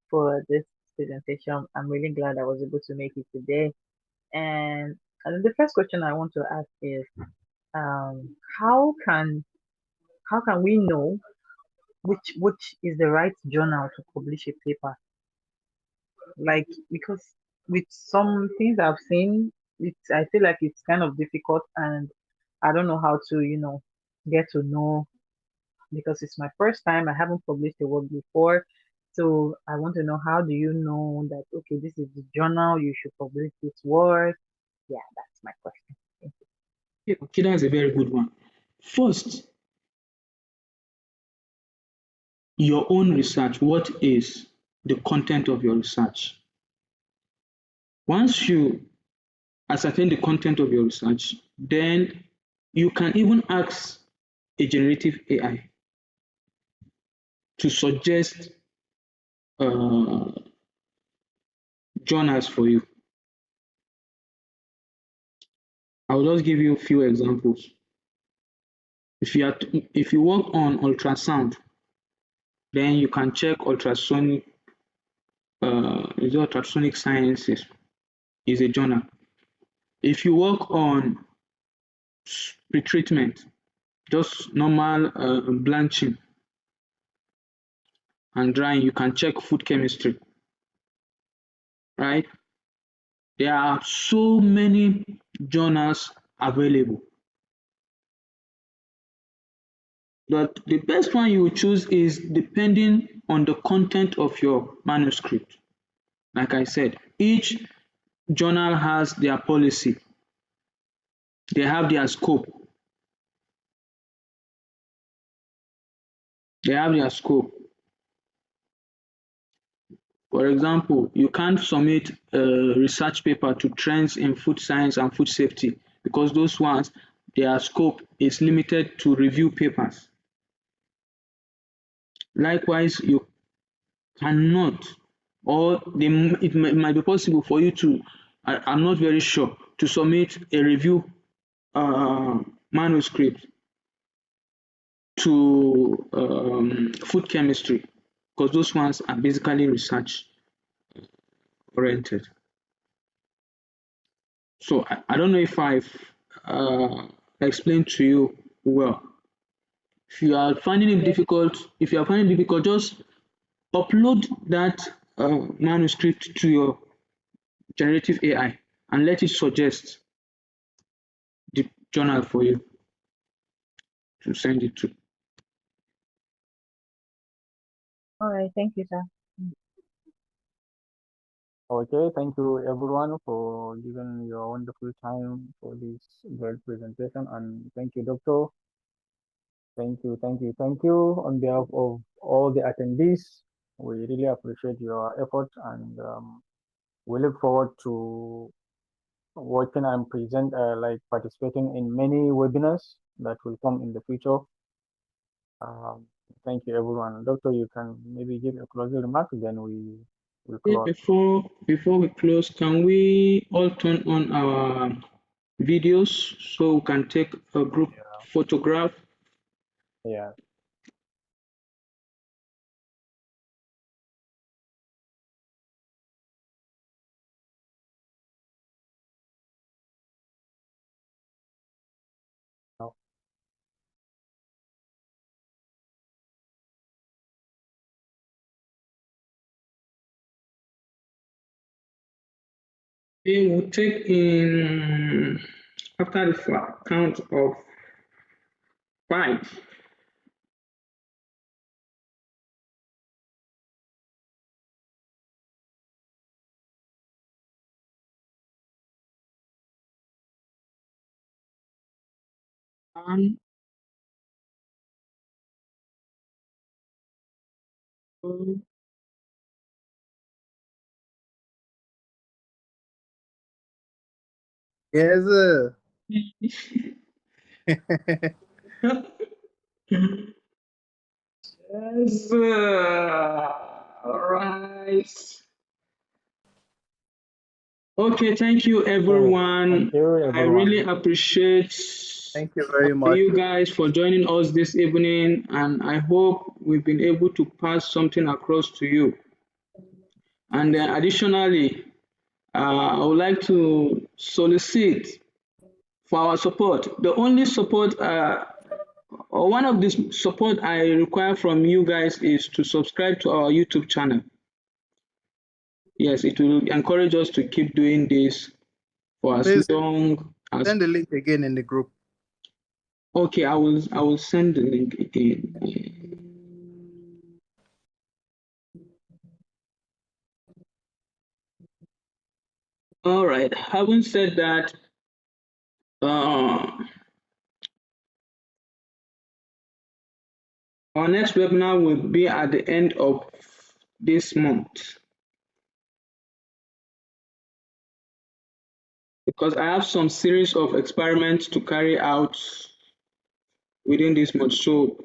for this presentation. I'm really glad I was able to make it today. And the first question I want to ask is, um, how can how can we know which is the right journal to publish a paper? Like, because with some things I've seen, I feel like it's kind of difficult, and I don't know how to, get to know, because it's my first time. I haven't published a work before. So I want to know, how do you know that, okay, this is the journal, you should publish this work? Yeah, that's my question. Thank you. Okay, that's a very good one. First, your own research. What is the content of your research? Once you ascertain the content of your research, then you can even ask a generative AI to suggest uh, journals for you. I'll just give you a few examples. If you work on ultrasound, then you can check ultrasonic ultrasonic sciences is a journal. If you work on pretreatment, just normal blanching and drying, you can check food chemistry, right? There are so many journals available. But the best one you choose is depending on the content of your manuscript. Like I said, each journal has their policy. They have their scope. They have their scope. For example, you can't submit a research paper to trends in food science and food safety because those ones, their scope is limited to review papers. Likewise, you cannot, or it might be possible for you to, I'm not very sure, to submit a review manuscript to food chemistry because those ones are basically research oriented. So I don't know if I've explained to you well. If you are finding it difficult, just upload that manuscript to your generative AI and let it suggest the journal for you to send it to. All right, thank you, sir. Okay, thank you everyone for giving your wonderful time for this great presentation, and thank you, Doctor. Thank you, thank you, thank you. On behalf of all the attendees, we really appreciate your effort, and we look forward to working and like participating in many webinars that will come in the future. Thank you, everyone. Doctor, you can maybe give a closing remark, then we will close. Before we close, can we all turn on our videos so we can take a group photograph? Yeah. Oh. We will take in after the count of 5. One, two, Yes, sir. yes. All right. Okay, thank you, everyone. Thank you, I everyone. really appreciate Thank you very much. you guys for joining us this evening, and I hope we've been able to pass something across to you. And then additionally, I would like to solicit for our support. The only support, or one of the support I require from you guys is to subscribe to our YouTube channel. Yes, it will encourage us to keep doing this for as Please long as. send the link again in the group. Okay, I will send the link again. All right. Having said that, our next webinar will be at the end of this month because I have some series of experiments to carry out within this month. So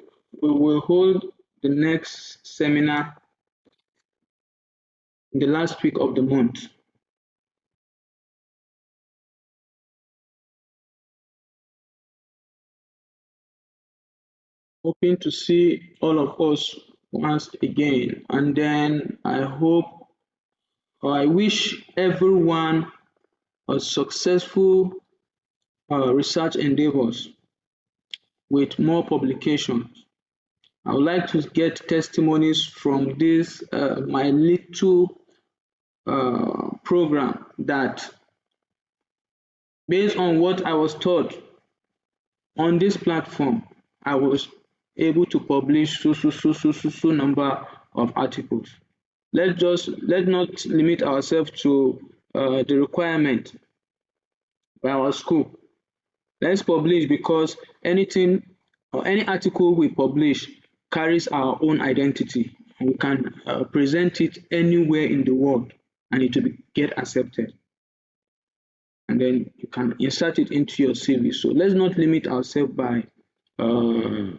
we will hold the next seminar in the last week of the month. Hoping to see all of us once again, and then I hope, or I wish everyone a successful research endeavors with more publications. I would like to get testimonies from this my little program that, based on what I was taught on this platform, I was able to publish so number of articles. Let's not limit ourselves to the requirement by our school. Let's publish because anything or any article we publish carries our own identity. we can present it anywhere in the world and it will get accepted. And then you can insert it into your CV. So let's not limit ourselves by the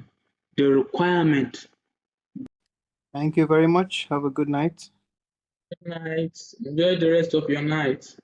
requirement. Thank you very much. Have a good night. Good night. Enjoy the rest of your night.